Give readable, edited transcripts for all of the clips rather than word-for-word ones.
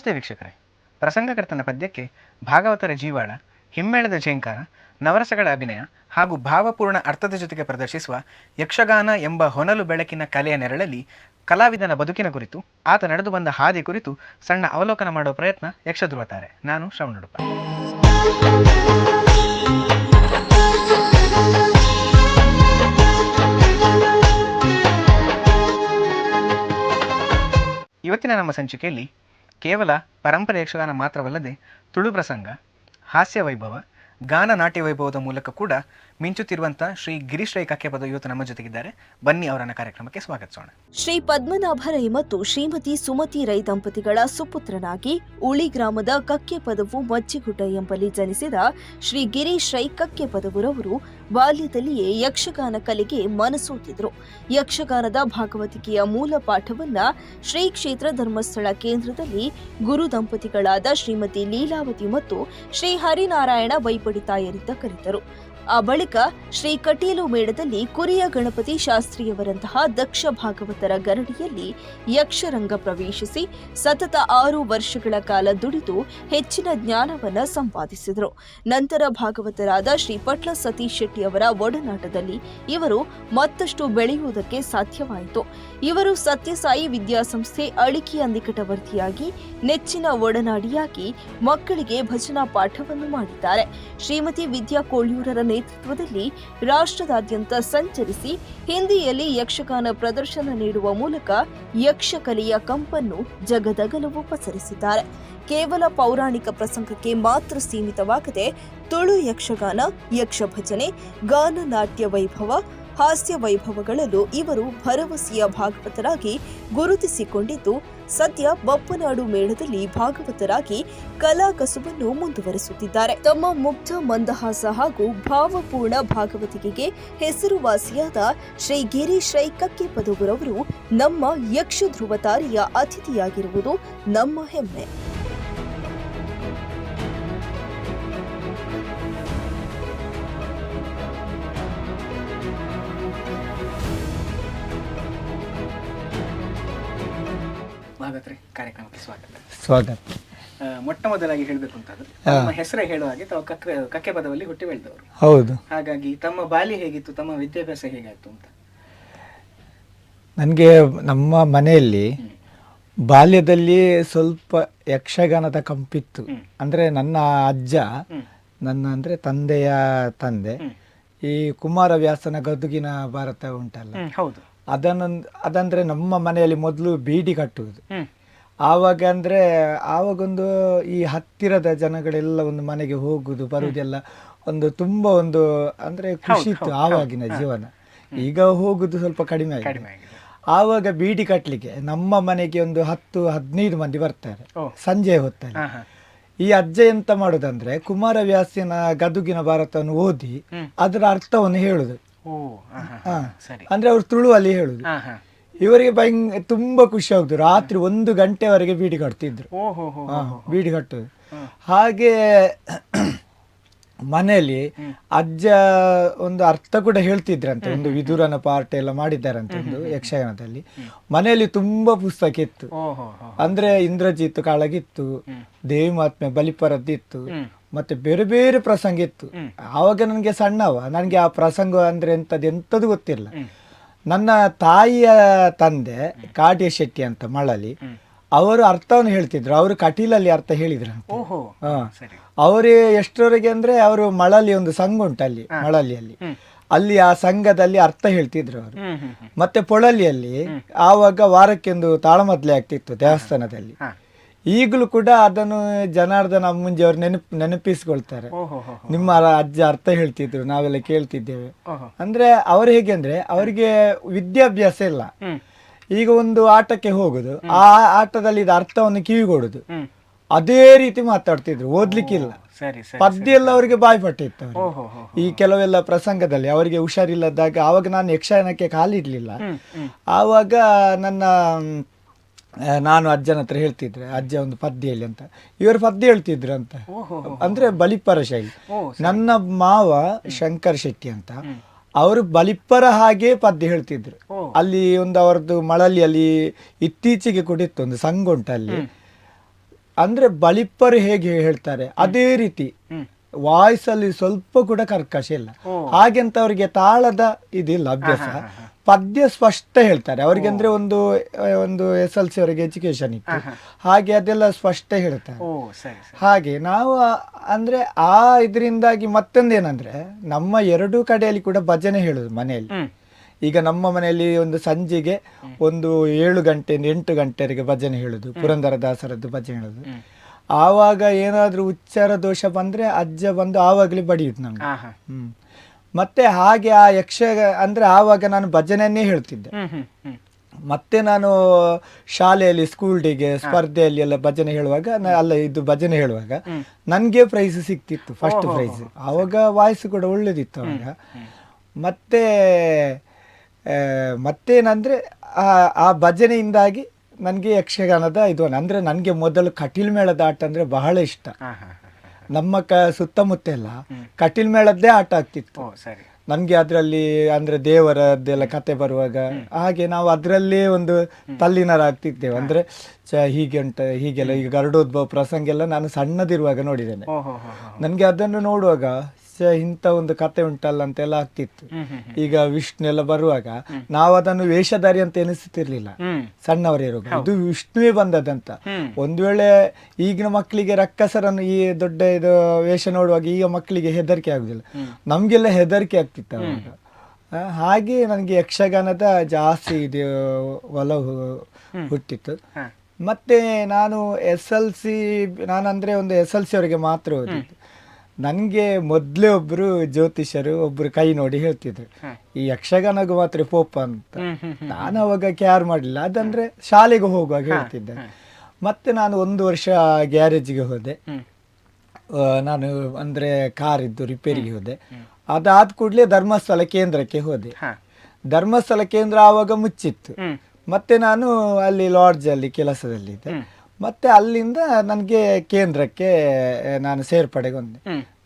ನಮಸ್ತೆ ವೀಕ್ಷಕರೇ. ಪ್ರಸಂಗಕರ್ತನ ಪದ್ಯಕ್ಕೆ ಭಾಗವತರ ಜೀವಾಳ, ಹಿಮ್ಮೇಳದ ಝೇಂಕಾರ, ನವರಸಗಳ ಅಭಿನಯ ಹಾಗೂ ಭಾವಪೂರ್ಣ ಅರ್ಥದ ಜೊತೆಗೆ ಪ್ರದರ್ಶಿಸುವ ಯಕ್ಷಗಾನ ಎಂಬ ಹೊನಲು ಬೆಳಕಿನ ಕಲೆಯ ನೆರಳಲ್ಲಿ ಕಲಾವಿದನ ಬದುಕಿನ ಕುರಿತು, ಆತ ನಡೆದು ಬಂದ ಹಾದಿ ಕುರಿತು ಸಣ್ಣ ಅವಲೋಕನ ಮಾಡುವ ಪ್ರಯತ್ನ ಯಕ್ಷಧ್ರುವತಾರೆ. ನಾನು ಶ್ರವಣುಡುಪ. ಇವತ್ತಿನ ನಮ್ಮ ಸಂಚಿಕೆಯಲ್ಲಿ ಕೇವಲ ಪರಂಪರೆ ಯಕ್ಷಗಾನ ಮಾತ್ರವಲ್ಲದೆ ತುಳು ಪ್ರಸಂಗ, ಹಾಸ್ಯ ವೈಭವ, ಗಾನ ನಾಟ್ಯ ವೈಭವದ ಮೂಲಕ ಕೂಡ ಮಿಂಚುತ್ತಿರುವಂಥ ಶ್ರೀ ಗಿರೀಶ್ ರೈ ಕಕ್ಕೆಪದ ಇವತ್ತು ನಮ್ಮ ಜೊತೆಗಿದ್ದಾರೆ. ಬನ್ನಿ ಅವರನ್ನ ಕಾರ್ಯಕ್ರಮಕ್ಕೆ ಸ್ವಾಗತಿಸೋಣ. ಶ್ರೀ ಪದ್ಮನಾಭ ರೈ ಮತ್ತು ಶ್ರೀಮತಿ ಸುಮತಿ ರೈ ದಂಪತಿಗಳ ಸುಪುತ್ರನಾಗಿ ಉಳಿ ಗ್ರಾಮದ ಕಕ್ಕೆಪದವು ಮಜ್ಜಿಗುಡ್ಡ ಎಂಬಲ್ಲಿ ಜನಿಸಿದ ಶ್ರೀ ಗಿರೀಶ್ ರೈ ಕಕ್ಕೆಪದವರವರು ಬಾಲ್ಯದಲ್ಲಿಯೇ ಯಕ್ಷಗಾನ ಕಲೆಗೆ ಮನಸೋತಿದ್ರು. ಯಕ್ಷಗಾನದ ಭಾಗವತಿಕೆಯ ಮೂಲ ಪಾಠವನ್ನ ಶ್ರೀ ಕ್ಷೇತ್ರ ಧರ್ಮಸ್ಥಳ ಕೇಂದ್ರದಲ್ಲಿ ಗುರು ದಂಪತಿಗಳಾದ ಶ್ರೀಮತಿ ಲೀಲಾವತಿ ಮತ್ತು ಶ್ರೀ ಹರಿನಾರಾಯಣ ಬೈಪಡಿತಾಯರಿಂದ ಕಲಿತರು. ಆ ಬಳಿಕ ಶ್ರೀ ಕಟೀಲು ಮೇಳದಲ್ಲಿ ಕುರಿಯ ಗಣಪತಿ ಶಾಸ್ತ್ರಿಯವರಂತಹ ದಕ್ಷ ಭಾಗವತರ ಗರಡಿಯಲ್ಲಿ ಯಕ್ಷರಂಗ ಪ್ರವೇಶಿಸಿ ಸತತ 6 ವರ್ಷಗಳ ಕಾಲ ದುಡಿದು ಹೆಚ್ಚಿನ ಜ್ಞಾನವನ್ನ ಸಂಪಾದಿಸಿದರು. ನಂತರ ಭಾಗವತರಾದ ಶ್ರೀ ಪಟ್ಲ ಸತೀಶ್ ಶೆಟ್ಟಿ ಅವರ ಒಡನಾಟದಲ್ಲಿ ಇವರು ಮತ್ತಷ್ಟು ಬೆಳೆಯುವುದಕ್ಕೆ ಸಾಧ್ಯವಾಯಿತು. ಇವರು ಸತ್ಯಸಾಯಿ ವಿದ್ಯಾಸಂಸ್ಥೆ ಅಳಿಕೆಯ ನಿಕಟವರ್ತಿಯಾಗಿ ನೆಚ್ಚಿನ ಒಡನಾಡಿಯಾಗಿ ಮಕ್ಕಳಿಗೆ ಭಜನಾ ಪಾಠವನ್ನು ಮಾಡಿದ್ದಾರೆ. ಶ್ರೀಮತಿ ವಿದ್ಯಾ ಕೋಳ್ಯೂರರ ನೇತೃತ್ವದಲ್ಲಿ ರಾಷ್ಟ್ರದಾದ್ಯಂತ ಸಂಚರಿಸಿ ಹಿಂದಿಯಲ್ಲಿ ಯಕ್ಷಗಾನ ಪ್ರದರ್ಶನ ನೀಡುವ ಮೂಲಕ ಯಕ್ಷಕಲೆಯ ಕಂಪನ್ನು ಜಗದಗಲವು ಪಸರಿಸಿದ್ದಾರೆ. ಕೇವಲ ಪೌರಾಣಿಕ ಪ್ರಸಂಗಕ್ಕೆ ಮಾತ್ರ ಸೀಮಿತವಾಗದೆ ತುಳು ಯಕ್ಷಗಾನ, ಯಕ್ಷ ಭಜನೆ, ಗಾನ ನಾಟ್ಯ ವೈಭವ, ಹಾಸ್ಯ ವೈಭವಗಳಲ್ಲೂ ಇವರು ಭರವಸೆಯ ಭಾಗವತರಾಗಿ ಗುರುತಿಸಿಕೊಂಡಿದ್ದು ಸದ್ಯ ಬಪ್ಪನಾಡು ಮೇಳದಲ್ಲಿ ಭಾಗವತರಾಗಿ ಕಲಾ ಕಸುಬನ್ನು ಮುಂದುವರೆಸುತ್ತಿದ್ದಾರೆ. ತಮ್ಮ ಮುಗ್ಧ ಮಂದಹಾಸ ಹಾಗೂ ಭಾವಪೂರ್ಣ ಭಾಗವತಿಕೆಗೆ ಹೆಸರುವಾಸಿಯಾದ ಶ್ರೀ ಗಿರೀಶ್ ರೈ ಕಕ್ಕೆಪದವರವರು ನಮ್ಮ ಯಕ್ಷಧ್ರುವತಾರಿಯ ಅತಿಥಿಯಾಗಿರುವುದು ನಮ್ಮ ಹೆಮ್ಮೆ. ಕಾರ್ಯಕ್ರಮಕ್ಕೆ ಸ್ವಾಗತ. ಮೊಟ್ಟ ಮೊದಲಾಗಿ ಹೇಳಬೇಕು ಅಂತಾದ್ರೆ ತಮ್ಮ ಹೆಸರೇ ಹೇಳುವ ಹಾಗೆ ತಾವು ಕಕ್ಕೆಪದದಲ್ಲಿ ಹುಟ್ಟಿ ಬೆಳೆದವರು. ಹೌದು. ಹಾಗಾಗಿ ತಮ್ಮ ಬಾಲ್ಯ ಹೇಗಿತ್ತು, ತಮ್ಮ ವಿದ್ಯಾಭ್ಯಾಸ ಹೇಗಾಯ್ತು ಅಂತ? ನನಗೆ ನಮ್ಮ ಮನೆಯಲ್ಲಿ ಬಾಲ್ಯದಲ್ಲಿ ಸ್ವಲ್ಪ ಯಕ್ಷಗಾನದ ಕಂಪಿತ್ತು. ಅಂದರೆ ನನ್ನ ಅಜ್ಜ, ನನ್ನ ತಂದೆಯ ತಂದೆ, ಈ ಕುಮಾರವ್ಯಾಸನ ಗದುಗಿನ ಭಾರತ ಉಂಟಲ್ಲ, ಹೌದು, ಅದಂದ್ರೆ ನಮ್ಮ ಮನೆಯಲ್ಲಿ ಮೊದಲು ಬೀಡಿ ಕಟ್ಟುವುದು. ಆವಾಗ ಅಂದ್ರೆ ಆವಾಗೊಂದು ಈ ಹತ್ತಿರದ ಜನಗಳೆಲ್ಲ ಒಂದು ಮನೆಗೆ ಹೋಗುದು ಬರುವುದೆಲ್ಲ ಒಂದು ತುಂಬಾ ಒಂದು ಅಂದ್ರೆ ಖುಷಿ ಇತ್ತು ಆವಾಗಿನ ಜೀವನ. ಈಗ ಹೋಗುದು ಸ್ವಲ್ಪ ಕಡಿಮೆ ಆಗಿದೆ. ಆವಾಗ ಬೀಡಿ ಕಟ್ಟಲಿಕ್ಕೆ ನಮ್ಮ ಮನೆಗೆ ಒಂದು 10-15 ಮಂದಿ ಬರ್ತಾರೆ ಸಂಜೆ ಹೊತ್ತಲ್ಲಿ. ಈ ಅಜ್ಜ ಎಂತ ಮಾಡುದಂದ್ರೆ ಕುಮಾರವ್ಯಾಸನ ಗದುಗಿನ ಭಾರತವನ್ನು ಓದಿ ಅದರ ಅರ್ಥವನ್ನು ಹೇಳುದು. ಅಂದ್ರೆ ಅವ್ರು ತುಳುವಲ್ಲಿ ಹೇಳುದು. ಇವರಿಗೆ ತುಂಬಾ ಖುಷಿ ಆಗುದು. ರಾತ್ರಿ 1 ಗಂಟೆವರೆಗೆ ಬೀಡಿ ಕಟ್ತಿದ್ರು. ಬೀಡಿ ಕಟ್ಟುದು. ಹಾಗೆ ಮನೆಯಲ್ಲಿ ಅಜ್ಜ ಒಂದು ಅರ್ಥ ಕೂಡ ಹೇಳ್ತಿದ್ರಂತೆ. ಒಂದು ವಿದುರನ ಪಾರ್ಟ್ ಎಲ್ಲ ಮಾಡಿದ್ದಾರಂತೆ ಒಂದು ಯಕ್ಷಗಾನದಲ್ಲಿ. ಮನೆಯಲ್ಲಿ ತುಂಬಾ ಪುಸ್ತಕ ಇತ್ತು. ಅಂದ್ರೆ ಇಂದ್ರಜಿತ್ ಕಾಳಗಿತ್ತು, ದೇವಿ ಮಹಾತ್ಮೆ ಬಲಿಪರದ್ದಿತ್ತು, ಮತ್ತೆ ಬೇರೆ ಬೇರೆ ಪ್ರಸಂಗ ಇತ್ತು. ಆವಾಗ ನನಗೆ ಸಣ್ಣವ, ನನಗೆ ಆ ಪ್ರಸಂಗ ಅಂದ್ರೆ ಎಂತದ್ದು ಗೊತ್ತಿಲ್ಲ. ನನ್ನ ತಾಯಿಯ ತಂದೆ ಕಾಟ್ಯ ಶೆಟ್ಟಿ ಅಂತ ಮಳಲಿ, ಅವರು ಅರ್ಥವನ್ನು ಹೇಳ್ತಿದ್ರು. ಅವರು ಕಟೀಲಲ್ಲಿ ಅರ್ಥ ಹೇಳಿದ್ರಂತೆ. ಅವರು ಎಷ್ಟರವರೆಗೆ ಅಂದ್ರೆ ಅವರು ಮಳಲಿ ಒಂದು ಸಂಘ ಉಂಟು ಅಲ್ಲಿ ಮಳಲಿಯಲ್ಲಿ, ಅಲ್ಲಿ ಆ ಸಂಘದಲ್ಲಿ ಅರ್ಥ ಹೇಳ್ತಿದ್ರು ಅವರು. ಮತ್ತೆ ಪೊಳಲಿಯಲ್ಲಿ ಆವಾಗ ವಾರಕ್ಕೆ ಒಂದು ತಾಳಮದ್ಲೆ ಆಗ್ತಿತ್ತು ದೇವಸ್ಥಾನದಲ್ಲಿ. ಈಗಲೂ ಕೂಡ ಅದನ್ನು ಜನಾರ್ದನ ಅಮ್ಮಂಜಿ ಅವರು ನೆನಪಿಸ್ಕೊಳ್ತಾರೆ. ನಿಮ್ಮ ಅಜ್ಜ ಅರ್ಥ ಹೇಳ್ತಿದ್ರು, ನಾವೆಲ್ಲ ಕೇಳ್ತಿದ್ದೇವೆ. ಅಂದ್ರೆ ಅವ್ರು ಹೇಗೆ ಅಂದ್ರೆ ಅವರಿಗೆ ವಿದ್ಯಾಭ್ಯಾಸ ಇಲ್ಲ. ಈಗ ಒಂದು ಆಟಕ್ಕೆ ಹೋಗುದು, ಆ ಆಟದಲ್ಲಿ ಇದು ಅರ್ಥವನ್ನು ಕಿವಿಗೊಡುದು, ಅದೇ ರೀತಿ ಮಾತಾಡ್ತಿದ್ರು. ಓದ್ಲಿಕ್ಕಿಲ್ಲ, ಪದ್ಯ ಎಲ್ಲ ಅವರಿಗೆ ಬಾಯ್ಪಟ್ಟಿತ್ತು. ಈ ಕೆಲವೆಲ್ಲ ಪ್ರಸಂಗದಲ್ಲಿ ಅವರಿಗೆ ಹುಷಾರಿಲ್ಲದಾಗ, ಆವಾಗ ನಾನು ಯಕ್ಷಗಾನಕ್ಕೆ ಕಾಲಿಡ್ಲಿಲ್ಲ. ಆವಾಗ ನಾನು ಅಜ್ಜನ ಹತ್ರ ಹೇಳ್ತಿದ್ರೆ, ಅಜ್ಜ ಒಂದು ಪದ್ಯ ಹೇಳಿ ಅಂತ. ಇವರು ಪದ್ಯ ಹೇಳ್ತಿದ್ರು ಅಂತ, ಅಂದ್ರೆ ಬಲಿಪರ ಶೈಲಿ. ನನ್ನ ಮಾವ ಶಂಕರ್ ಶೆಟ್ಟಿ ಅಂತ, ಅವರು ಬಲಿಪರ ಹಾಗೆ ಪದ್ಯ ಹೇಳ್ತಿದ್ರು. ಅಲ್ಲಿ ಒಂದು ಅವರದ್ದು ಮಳಲಿಯಲ್ಲಿ ಇತ್ತೀಚೆಗೆ ಕೊಟ್ಟಿತ್ತು ಒಂದು ಸಂಘ ಉಂಟು ಅಲ್ಲಿ. ಅಂದ್ರೆ ಬಳಿಪ್ಪರು ಹೇಗೆ ಹೇಳ್ತಾರೆ ಅದೇ ರೀತಿ ವಾಯ್ಸ್ ಅಲ್ಲಿ ಸ್ವಲ್ಪ ಕೂಡ ಕರ್ಕಶ ಇಲ್ಲ. ಹಾಗೆಂತ ಅವರಿಗೆ ತಾಳದ ಇದಿಲ್ಲ ಅಭ್ಯಾಸ. ಪದ್ಯ ಸ್ಪಷ್ಟ ಹೇಳ್ತಾರೆ ಅವರಿಗೆ. ಅಂದ್ರೆ ಒಂದು ಒಂದು SLC ಅವರಿಗೆ ಎಜುಕೇಶನ್ ಇತ್ತು, ಹಾಗೆ ಅದೆಲ್ಲ ಸ್ಪಷ್ಟ ಹೇಳ್ತಾರೆ. ಹಾಗೆ ನಾವು ಅಂದ್ರೆ ಆ ಇದರಿಂದಾಗಿ ಮತ್ತೊಂದೇನಂದ್ರೆ ನಮ್ಮ ಎರಡೂ ಕಡೆಯಲ್ಲಿ ಕೂಡ ಭಜನೆ ಹೇಳುದು ಮನೆಯಲ್ಲಿ. ಈಗ ನಮ್ಮ ಮನೆಯಲ್ಲಿ ಒಂದು ಸಂಜೆಗೆ ಒಂದು 7 ಗಂಟೆಯಿಂದ 8 ಗಂಟೆವರೆಗೆ ಭಜನೆ ಹೇಳುದು, ಪುರಂದರದಾಸರದ್ದು ಭಜನೆ ಹೇಳುದು. ಆವಾಗ ಏನಾದ್ರೂ ಉಚ್ಚಾರ ದೋಷ ಬಂದ್ರೆ ಅಜ್ಜ ಬಂದು ಆವಾಗಲೇ ಬಡಿಯುದು ನಮ್ಗೆ. ಮತ್ತೆ ಹಾಗೆ ಆ ಅಂದ್ರೆ ಆವಾಗ ನಾನು ಭಜನೆಯನ್ನೇ ಹೇಳ್ತಿದ್ದೆ. ಮತ್ತೆ ನಾನು ಶಾಲೆಯಲ್ಲಿ ಸ್ಕೂಲ್ ಡೇಗೆ ಸ್ಪರ್ಧೆಯಲ್ಲಿ ಎಲ್ಲ ಭಜನೆ ಹೇಳುವಾಗ ಇದು ಭಜನೆ ಹೇಳುವಾಗ ನನ್ಗೆ ಪ್ರೈಸ್ ಸಿಕ್ತಿತ್ತು, ಫಸ್ಟ್ ಪ್ರೈಸ್. ಆವಾಗ ವಾಯ್ಸ್ ಕೂಡ ಒಳ್ಳೇದಿತ್ತು ಅವಾಗ. ಮತ್ತೇನಂದ್ರೆ ಆ ಭಜನೆಯಿಂದಾಗಿ ನನಗೆ ಯಕ್ಷಗಾನದ ಇದು ಅಂದ್ರೆ ನನಗೆ ಮೊದಲು ಕಟೀಲ್ ಮೇಳದ ಆಟ ಅಂದ್ರೆ ಬಹಳ ಇಷ್ಟ. ನಮ್ಮ ಸುತ್ತಮುತ್ತ ಎಲ್ಲ ಕಟೀಲ್ ಮೇಳದ್ದೇ ಆಟ ಆಗ್ತಿತ್ತು ನನ್ಗೆ. ಅದ್ರಲ್ಲಿ ಅಂದ್ರೆ ದೇವರದ್ದೆಲ್ಲ ಕತೆ ಬರುವಾಗ ಹಾಗೆ ನಾವು ಅದ್ರಲ್ಲೇ ಒಂದು ತಲ್ಲಿನರಾಗ್ತಿದ್ದೇವೆ. ಅಂದ್ರೆ ಹೀಗೆ ಹೀಗೆಲ್ಲ ಈಗ ಗರುಡೋದ್ಭವ ಪ್ರಸಂಗ ಎಲ್ಲ ನಾನು ಸಣ್ಣದಿರುವಾಗ ನೋಡಿದ್ದೇನೆ. ನನ್ಗೆ ಅದನ್ನು ನೋಡುವಾಗ ಇಂಥ ಒಂದು ಕತೆ ಉಂಟಲ್ಲ ಅಂತೆಲ್ಲ ಆಗ್ತಿತ್ತು. ಈಗ ವಿಷ್ಣು ಎಲ್ಲ ಬರುವಾಗ ನಾವು ಅದನ್ನು ವೇಷಧಾರಿ ಅಂತ ಎನಿಸುತ್ತಿರ್ಲಿಲ್ಲ ಸಣ್ಣವರಿರುವಾಗ. ಇದು ವಿಷ್ಣುವೇ ಬಂದದಂತ. ಒಂದು ವೇಳೆ ಈಗಿನ ಮಕ್ಕಳಿಗೆ ರಕ್ಕಸರನ್ನು ಈ ದೊಡ್ಡ ಇದು ವೇಷ ನೋಡುವಾಗ ಈಗ ಮಕ್ಕಳಿಗೆ ಹೆದರಿಕೆ ಆಗುದಿಲ್ಲ, ನಮ್ಗೆಲ್ಲ ಹೆದರಿಕೆ ಆಗ್ತಿತ್ತು ಅವಾಗ. ಹಾಗೆ ನನಗೆ ಯಕ್ಷಗಾನದ ಜಾಸ್ತಿ ಇದು ಒಲವು ಹುಟ್ಟಿತ್ತು. ಮತ್ತೆ ನಾನು SLC ನಾನಂದ್ರೆ ಒಂದು SLC ಅವರಿಗೆ ಮಾತ್ರ ಓದಿದ್ದು. ನನಗೆ ಮೊದಲೇ ಒಬ್ರು ಜ್ಯೋತಿಷರು ಒಬ್ರು ಕೈ ನೋಡಿ ಹೇಳ್ತಿದ್ರು ಈ ಯಕ್ಷಗಾನಗೂ ಮಾತ್ರ ಪೋಪ ಅಂತ. ನಾನು ಅವಾಗ ಕೇರ್ ಮಾಡಲಿಲ್ಲ, ಅದಂದ್ರೆ ಶಾಲೆಗೆ ಹೋಗುವಾಗ ಹೇಳ್ತಿದ್ದೆ. ಮತ್ತೆ ನಾನು 1 ವರ್ಷ ಗ್ಯಾರೇಜ್ಗೆ ಹೋದೆ. ನಾನು ಅಂದ್ರೆ ಕಾರ್ ಇದ್ದು ರಿಪೇರಿಗೆ ಹೋದೆ. ಅದಾದ ಕೂಡಲೇ ಧರ್ಮಸ್ಥಳ ಕೇಂದ್ರಕ್ಕೆ ಹೋದೆ. ಧರ್ಮಸ್ಥಳ ಕೇಂದ್ರ ಆವಾಗ ಮುಚ್ಚಿತ್ತು. ಮತ್ತೆ ನಾನು ಅಲ್ಲಿ ಲಾಡ್ಜ್ ಅಲ್ಲಿ ಕೆಲಸದಲ್ಲಿದ್ದೆ. ಮತ್ತೆ ಅಲ್ಲಿಂದ ನನಗೆ ಕೇಂದ್ರಕ್ಕೆ ನಾನು ಸೇರ್ಪಡೆಗೊಂಡೆ.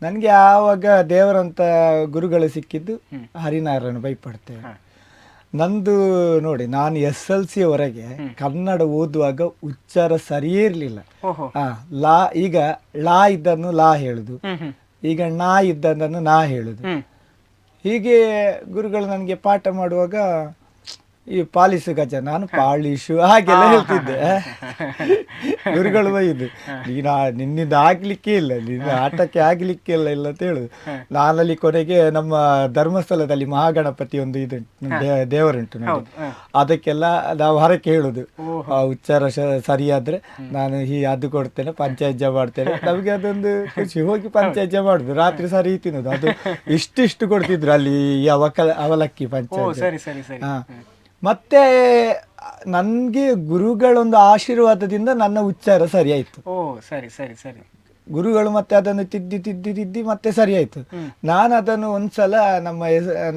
ನನಗೆ ಆವಾಗ ದೇವರಂತ ಗುರುಗಳು ಸಿಕ್ಕಿದ್ದು ಹರಿನಾರಾಯಣ ಬೈಪಡ್ತೇವೆ. ನಂದು ನೋಡಿ, ನಾನು SLC ವರೆಗೆ ಕನ್ನಡ ಓದುವಾಗ ಉಚ್ಚಾರ ಸರಿಯೇ ಇರ್ಲಿಲ್ಲ. ಈಗ ಲಾ ಇದ್ದನ್ನು ಲಾ ಹೇಳುದು, ಈಗ ನಾ ಇದ್ದನ್ನು ನಾ ಹೇಳುದು. ಹೀಗೆ ಗುರುಗಳು ನನಗೆ ಪಾಠ ಮಾಡುವಾಗ ಈ ಪಾಲಿಸು ಗಜ, ನಾನು ಪಾಲಿಶು ಹಾಗೆಲ್ಲ ಹೇಳ್ತಿದ್ದೆ. ಗುರುಗಳು ಬೈದು, ನಿನ್ನಿಂದ ಆಗ್ಲಿಕ್ಕೆ ಇಲ್ಲ, ನಿನ್ನ ಆಟಕ್ಕೆ ಆಗ್ಲಿಕ್ಕೆ ಇಲ್ಲ ಅಂತ ಹೇಳುದು. ನಾನಲ್ಲಿ ಕೊನೆಗೆ ನಮ್ಮ ಧರ್ಮಸ್ಥಳದಲ್ಲಿ ಮಹಾಗಣಪತಿ ಒಂದು ಇದು ದೇವರುಂಟು ನೋಡಿ, ಅದಕ್ಕೆಲ್ಲ ನಾವು ಹರಕೆ ಹೇಳುದು. ಆ ಉಚ್ಚಾರ ಸರಿಯಾದ್ರೆ ನಾನು ಅದು ಕೊಡ್ತೇನೆ, ಪಂಚಾಯಜ್ಜ ಮಾಡ್ತೇನೆ. ನಮಗೆ ಅದೊಂದು ಖುಷಿ. ಹೋಗಿ ಪಂಚಾಯಜ್ಜ ಮಾಡುದು, ರಾತ್ರಿ ಸರಿ ತಿನ್ನೋದು. ಅದು ಇಷ್ಟಿಷ್ಟು ಕೊಡ್ತಿದ್ರು ಅಲ್ಲಿ ಅವಲಕ್ಕಿ ಪಂಚಾಯತ್. ಮತ್ತೆ ನನ್ಗೆ ಗುರುಗಳೊಂದು ಆಶೀರ್ವಾದದಿಂದ ನನ್ನ ಉಚ್ಚಾರ ಸರಿ ಆಯ್ತು. ಗುರುಗಳು ಮತ್ತೆ ಅದನ್ನು ತಿದ್ದಿ ಮತ್ತೆ ಸರಿ ಆಯ್ತು. ನಾನು ಅದನ್ನು ಒಂದ್ಸಲ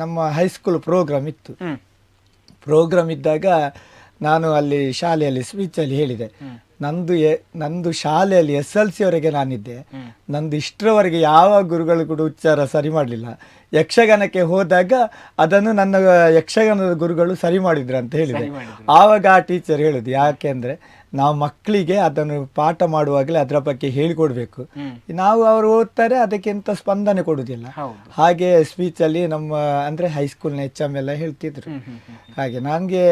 ನಮ್ಮ ಹೈಸ್ಕೂಲ್ ಪ್ರೋಗ್ರಾಮ್ ಇತ್ತು. ಪ್ರೋಗ್ರಾಮ್ ಇದ್ದಾಗ ನಾನು ಅಲ್ಲಿ ಶಾಲೆಯಲ್ಲಿ ಸ್ಪೀಚಲ್ಲಿ ಹೇಳಿದೆ, ನಂದು ಶಾಲೆಯಲ್ಲಿ SLC ವರೆಗೆ ನಾನಿದ್ದೆ, ನಂದು ಇಷ್ಟರವರೆಗೆ ಯಾವ ಗುರುಗಳು ಕೂಡ ಉಚ್ಚಾರ ಸರಿ ಮಾಡಲಿಲ್ಲ. ಯಕ್ಷಗಾನಕ್ಕೆ ಹೋದಾಗ ಅದನ್ನು ನನ್ನ ಯಕ್ಷಗಾನದ ಗುರುಗಳು ಸರಿ ಮಾಡಿದ್ರು ಅಂತ ಹೇಳಿದೆ. ಆವಾಗ ಆ ಟೀಚರ್ ಹೇಳುದು, ಯಾಕೆಂದ್ರೆ ನಾವು ಮಕ್ಕಳಿಗೆ ಅದನ್ನು ಪಾಠ ಮಾಡುವಾಗಲೇ ಅದರ ಬಗ್ಗೆ ಹೇಳಿಕೊಡ್ಬೇಕು. ನಾವು ಅವರು ಓದ್ತಾರೆ, ಅದಕ್ಕೆ ಎಂತ ಸ್ಪಂದನೆ ಕೊಡುದಿಲ್ಲ. ಹಾಗೆ ಸ್ಪೀಚಲ್ಲಿ ನಮ್ಮ ಅಂದ್ರೆ ಹೈಸ್ಕೂಲ್ನ HM ಎಲ್ಲ ಹೇಳ್ತಿದ್ರು. ಹಾಗೆ ನನಗೆ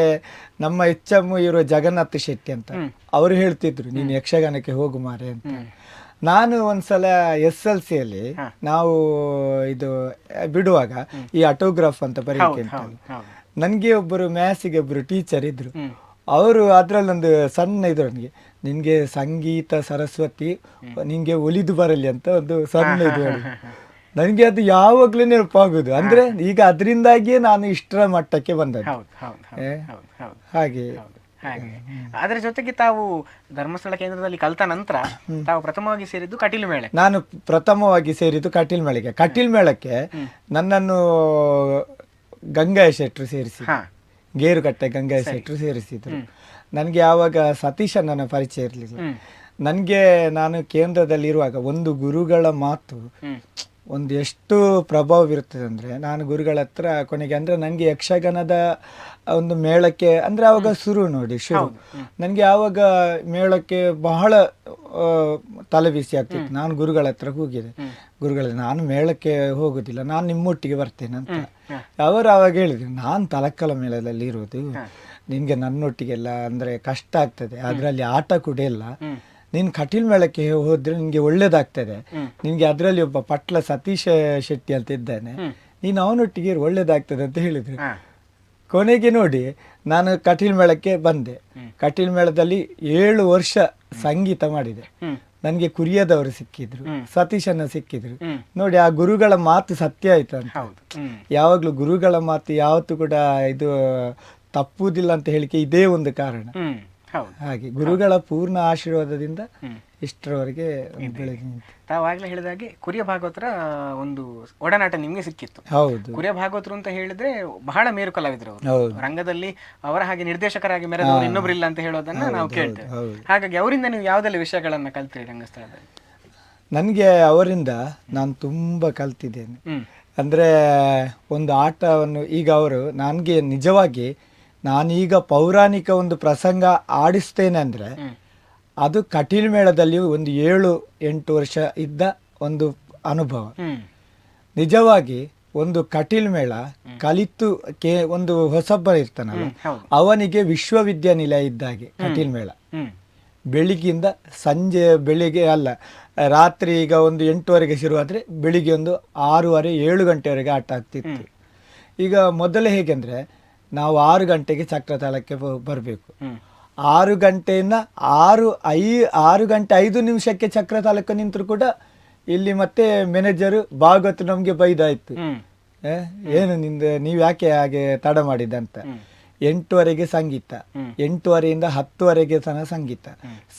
ನಮ್ಮ HM ಇವರು ಜಗನ್ನಾಥ ಶೆಟ್ಟಿ ಅಂತ, ಅವರು ಹೇಳ್ತಿದ್ರು, ನೀನು ಯಕ್ಷಗಾನಕ್ಕೆ ಹೋಗು ಮಾರೆ ಅಂತ. ನಾನು ಒಂದ್ಸಲ SLCಯಲ್ಲಿ ನಾವು ಇದು ಬಿಡುವಾಗ ಈ ಆಟೋಗ್ರಾಫ್ ಅಂತ ಬರೀಕೆ ಅಂತ, ನನಗೆ ಒಬ್ಬರು ಮ್ಯಾಥ್ಸಿಗೆ ಒಬ್ಬರು ಟೀಚರ್ ಇದ್ರು. ಅವರು ಅದ್ರಲ್ಲೊಂದು ಸಣ್ಣ ಇದು, ನಿನ್ಗೆ ಸಂಗೀತ ಸರಸ್ವತಿ ನಿಂಗೆ ಒಲಿದು ಬರಲಿ ಅಂತ ಒಂದು ಸಣ್ಣ ಇದು. ನನಗೆ ಅದು ಯಾವಾಗ್ಲೂ ನೆನಪಾಗುದು. ಅಂದ್ರೆ ಈಗ ಅದರಿಂದಾಗಿಯೇ ನಾನು ಇಷ್ಟರ ಮಟ್ಟಕ್ಕೆ ಬಂದದ್ದು. ಹಾಗೆ ಅದರ ಜೊತೆಗೆ ತಾವು ಧರ್ಮಸ್ಥಳ ಕೇಂದ್ರದಲ್ಲಿ ಕಲ್ತ ನಂತರ ತಾವು ಪ್ರಥಮವಾಗಿ ಸೇರಿದ್ದು ಕಟೀಲು ಮೇಳ. ನಾನು ಪ್ರಥಮವಾಗಿ ಸೇರಿದ್ದು ಕಟೀಲ್ ಮೇಳಕ್ಕೆ. ಕಟೀಲ್ ಮೇಳಕ್ಕೆ ನನ್ನನ್ನು ಗಂಗಾಯ ಶೆಟ್ರು ಸೇರಿಸಿ, ಗೇರುಕಟ್ಟೆ ಗಂಗಾಯ ಶೆಟ್ರು ಸೇರಿಸಿದ್ರು. ನನಗೆ ಆವಾಗ ಸತೀಶ್ ನನ್ನ ಪರಿಚಯ ಇರಲಿಲ್ಲ. ನನಗೆ ನಾನು ಕೇಂದ್ರದಲ್ಲಿ ಇರುವಾಗ ಒಂದು ಗುರುಗಳ ಮಾತು ಒಂದು ಎಷ್ಟು ಪ್ರಭಾವವಿರ್ತದೆ ಅಂದರೆ, ನಾನು ಗುರುಗಳ ಹತ್ರ ಕೊನೆಗೆ ಅಂದರೆ ನನಗೆ ಯಕ್ಷಗಾನದ ಒಂದು ಮೇಳಕ್ಕೆ ಅಂದರೆ ಆವಾಗ ಶುರು ನೋಡಿ ಶುರು ನನಗೆ ಆವಾಗ ಮೇಳಕ್ಕೆ ಬಹಳ ತಲೆಬಿಸಿ ಆಗ್ತಿತ್ತು. ನಾನು ಗುರುಗಳ ಹತ್ರ ಹೋಗಿದ್ದೆ, ಗುರುಗಳ ನಾನು ಮೇಳಕ್ಕೆ ಹೋಗೋದಿಲ್ಲ, ನಾನು ನಿಮ್ಮೊಟ್ಟಿಗೆ ಬರ್ತೇನೆ ಅಂತ. ಅವರು ಆವಾಗ ಹೇಳಿದ್ರು, ನಾನು ತಲಕ್ಕಲ ಮೇಳದಲ್ಲಿ ಇರೋದು, ನಿನಗೆ ನನ್ನೊಟ್ಟಿಗೆಲ್ಲ ಅಂದರೆ ಕಷ್ಟ ಆಗ್ತದೆ, ಅದರಲ್ಲಿ ಆಟ ಕೂಡ ಇಲ್ಲ, ನೀನು ಕಟೀಲ್ ಮೇಳಕ್ಕೆ ಹೋದ್ರೆ ನಿನಗೆ ಒಳ್ಳೇದಾಗ್ತದೆ, ನಿನಗೆ ಅದರಲ್ಲಿ ಒಬ್ಬ ಪಟ್ಲ ಸತೀಶ ಶೆಟ್ಟಿ ಅಂತ ಇದ್ದಾನೆ, ನೀನು ಅವನೊಟ್ಟಿಗೆ ಒಳ್ಳೇದಾಗ್ತದೆ ಅಂತ ಹೇಳಿದ್ರು. ಕೊನೆಗೆ ನೋಡಿ ನಾನು ಕಟೀಲ್ ಮೇಳಕ್ಕೆ ಬಂದೆ. ಕಟೀಲ್ ಮೇಳದಲ್ಲಿ 7 ವರ್ಷ ಸಂಗೀತ ಮಾಡಿದೆ. ನನಗೆ ಕುರಿಯದವರು ಸಿಕ್ಕಿದ್ರು, ಸತೀಶನ್ನ ಸಿಕ್ಕಿದ್ರು. ನೋಡಿ ಆ ಗುರುಗಳ ಮಾತು ಸತ್ಯ ಆಯ್ತು ಅಂತ. ಯಾವಾಗ್ಲೂ ಗುರುಗಳ ಮಾತು ಯಾವತ್ತೂ ಕೂಡ ಇದು ತಪ್ಪುವುದಿಲ್ಲ ಅಂತ ಹೇಳಿಕೆ ಇದೇ ಒಂದು ಕಾರಣ. ಹಾಗೆ ಗುರುಗಳ ಪೂರ್ಣ ಆಶೀರ್ವಾದದಿಂದ ಇಷ್ಟರವರೆಗೆ ಬೆಳೆದು ನಿಂತು. ತಾವಾಗಲೇ ಹೇಳಿದಾಗೆ ಕುರಿಯ ಭಾಗವತರ ಒಂದು ಒಡನಾಟ ನಿಮ್ಗೆ ಸಿಕ್ಕಿತ್ತು. ಹೌದು, ಕುರಿಯ ಭಾಗವತರು ಅಂತ ಹೇಳಿದ್ರೆ ಬಹಳ ಮೇರು ಕಲಾವಿದರು ಅವರು. ಹೌದು, ರಂಗದಲ್ಲಿ ಅವರ ಹಾಗೆ ನಿರ್ದೇಶಕರಾಗಿ ಮೆರೆದವರು ಇನ್ನೊಬ್ರಿಲ್ಲ ಅಂತ ಹೇಳೋದನ್ನ ನಾವು ಕೇಳ್ತೇವೆ. ಹಾಗಾಗಿ ಅವರಿಂದ ನೀವು ಯಾವ್ದೆಲ್ಲ ವಿಷಯಗಳನ್ನ ಕಲ್ತೀರಿ ರಂಗಸ್ಥಳದಲ್ಲಿ? ನನಗೆ ಅವರಿಂದ ನಾನು ತುಂಬ ಕಲ್ತಿದ್ದೇನೆ. ಅಂದರೆ ಒಂದು ಆಟವನ್ನು ಈಗ ಅವರು ನನಗೆ ನಿಜವಾಗಿ ನಾನೀಗ ಪೌರಾಣಿಕ ಒಂದು ಪ್ರಸಂಗ ಆಡಿಸ್ತೇನೆ ಅಂದರೆ ಅದು ಕಟೀಲ್ ಮೇಳದಲ್ಲಿ ಒಂದು 7-8 ವರ್ಷ ಇದ್ದ ಒಂದು ಅನುಭವ. ನಿಜವಾಗಿ ಒಂದು ಕಟೀಲ್ ಮೇಳ ಕಲಿತು ಒಂದು ಹೊಸಬ್ಬ ಇರ್ತಾನಲ್ಲ, ಅವನಿಗೆ ವಿಶ್ವವಿದ್ಯಾನಿಲಯ ಇದ್ದಾಗೆ ಕಟೀಲ್ ಮೇಳ. ಬೆಳಿಗ್ಗಿಂದ ಸಂಜೆ ಬೆಳಿಗ್ಗೆ ಅಲ್ಲ, ರಾತ್ರಿ ಈಗ ಒಂದು 8 ಶುರುವಾದರೆ ಬೆಳಿಗ್ಗೆ ಒಂದು 6:30-7 ಗಂಟೆವರೆಗೆ ಆಟ ಆಗ್ತಿತ್ತು. ಈಗ ಮೊದಲೇ ಹೇಗೆಂದರೆ ನಾವು 6 ಗಂಟೆಗೆ ಚಕ್ರತಾಳಕ್ಕೆ ಬರಬೇಕು. 6 ಗಂಟೆಯಿಂದ 6 ಗಂಟೆ 5 ನಿಮಿಷಕ್ಕೆ ಚಕ್ರತಾಳಕ್ಕೆ ನಿಂತರು ಕೂಡ ಇಲ್ಲಿ ಮತ್ತೆ ಮ್ಯಾನೇಜರು ಭಾಗವತ್ ನಮಗೆ ಬೈದಾಯ್ತು, ಏನು ನೀವು ಯಾಕೆ ಹಾಗೆ ತಡ ಮಾಡಿದಂತ. 8:30ಗೆ ಸಂಗೀತ, 8:30ಯಿಂದ 10:00 ತನಕ ಸಂಗೀತ.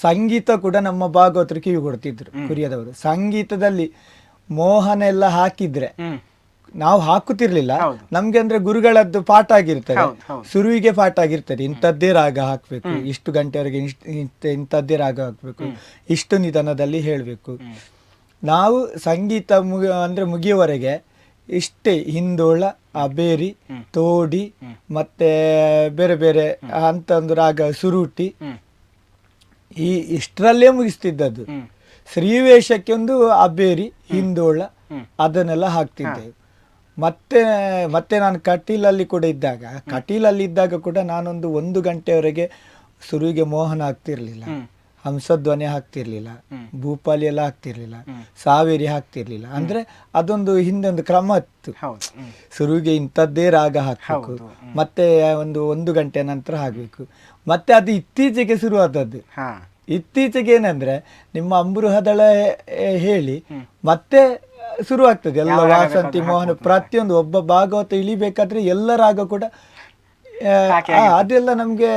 ಸಂಗೀತ ಕೂಡ ನಮ್ಮ ಭಾಗವತರು ಕಿವಿ ಕೊಡ್ತಿದ್ರು ಕುರಿಯದವರು. ಸಂಗೀತದಲ್ಲಿ ಮೋಹನ ಎಲ್ಲ ಹಾಕಿದ್ರೆ ನಾವು ಹಾಕುತ್ತಿರ್ಲಿಲ್ಲ, ನಮ್ಗೆ ಅಂದ್ರೆ ಗುರುಗಳದ್ದು ಪಾಠ ಆಗಿರ್ತದೆ, ಶುರುವಿಗೆ ಪಾಠ ಆಗಿರ್ತದೆ, ಇಂಥದ್ದೇ ರಾಗ ಹಾಕ್ಬೇಕು, ಇಷ್ಟು ಗಂಟೆವರೆಗೆ ಇಂಥದ್ದೇ ರಾಗ ಹಾಕ್ಬೇಕು, ಇಷ್ಟು ನಿಧಾನದಲ್ಲಿ ಹೇಳ್ಬೇಕು. ನಾವು ಸಂಗೀತ ಅಂದ್ರೆ ಮುಗಿಯುವವರೆಗೆ ಇಷ್ಟೇ ಹಿಂದೋಳ, ಅಬೇರಿ, ತೋಡಿ ಮತ್ತೆ ಬೇರೆ ಬೇರೆ ಅಂತ ಒಂದು ರಾಗ ಸುರುಟಿ, ಇಷ್ಟರಲ್ಲೇ ಮುಗಿಸ್ತಿದ್ದದ್ದು. ಶ್ರೀವೇಷಕ್ಕೆ ಒಂದು ಅಬೇರಿ, ಹಿಂದೋಳ ಅದನ್ನೆಲ್ಲ ಹಾಕ್ತಿದ್ದೇವೆ. ಮತ್ತೆ ನಾನು ಕಟೀಲಲ್ಲಿ ಕೂಡ ಇದ್ದಾಗ ಕೂಡ ನಾನೊಂದು 1 ಗಂಟೆವರೆಗೆ ಶುರುವಿಗೆ ಮೋಹನ ಹಾಕ್ತಿರ್ಲಿಲ್ಲ, ಹಂಸಧ್ವನಿ ಹಾಕ್ತಿರ್ಲಿಲ್ಲ, ಭೂಪಾಲಿ ಎಲ್ಲ ಹಾಕ್ತಿರ್ಲಿಲ್ಲ, ಸಾವೇರಿ ಹಾಕ್ತಿರ್ಲಿಲ್ಲ. ಅಂದ್ರೆ ಅದೊಂದು ಹಿಂದೆ ಒಂದು ಕ್ರಮ ಇತ್ತು, ಶುರುವಿಗೆ ಇಂಥದ್ದೇ ರಾಗ ಹಾಕ್ಬೇಕು, ಮತ್ತೆ 1 ಗಂಟೆ ನಂತರ ಹಾಕ್ಬೇಕು. ಮತ್ತೆ ಅದು ಇತ್ತೀಚೆಗೆ ಶುರುವಾದದ್ದು. ಇತ್ತೀಚೆಗೆ ಏನಂದ್ರೆ ನಿಮ್ಮ ಅಂಬೃಹದಳ ಹೇಳಿ ಮತ್ತೆ ಶುರು ಆಗ್ತದೆ ಎಲ್ಲ ವಾಸಂತಿ ಮೋಹನ ಪ್ರತಿಯೊಂದು. ಒಬ್ಬ ಭಾಗವತ ಇಳಿಬೇಕಾದ್ರೆ ಎಲ್ಲ ರಾಗ ಕೂಡ ಅದೆಲ್ಲ ನಮ್ಗೆ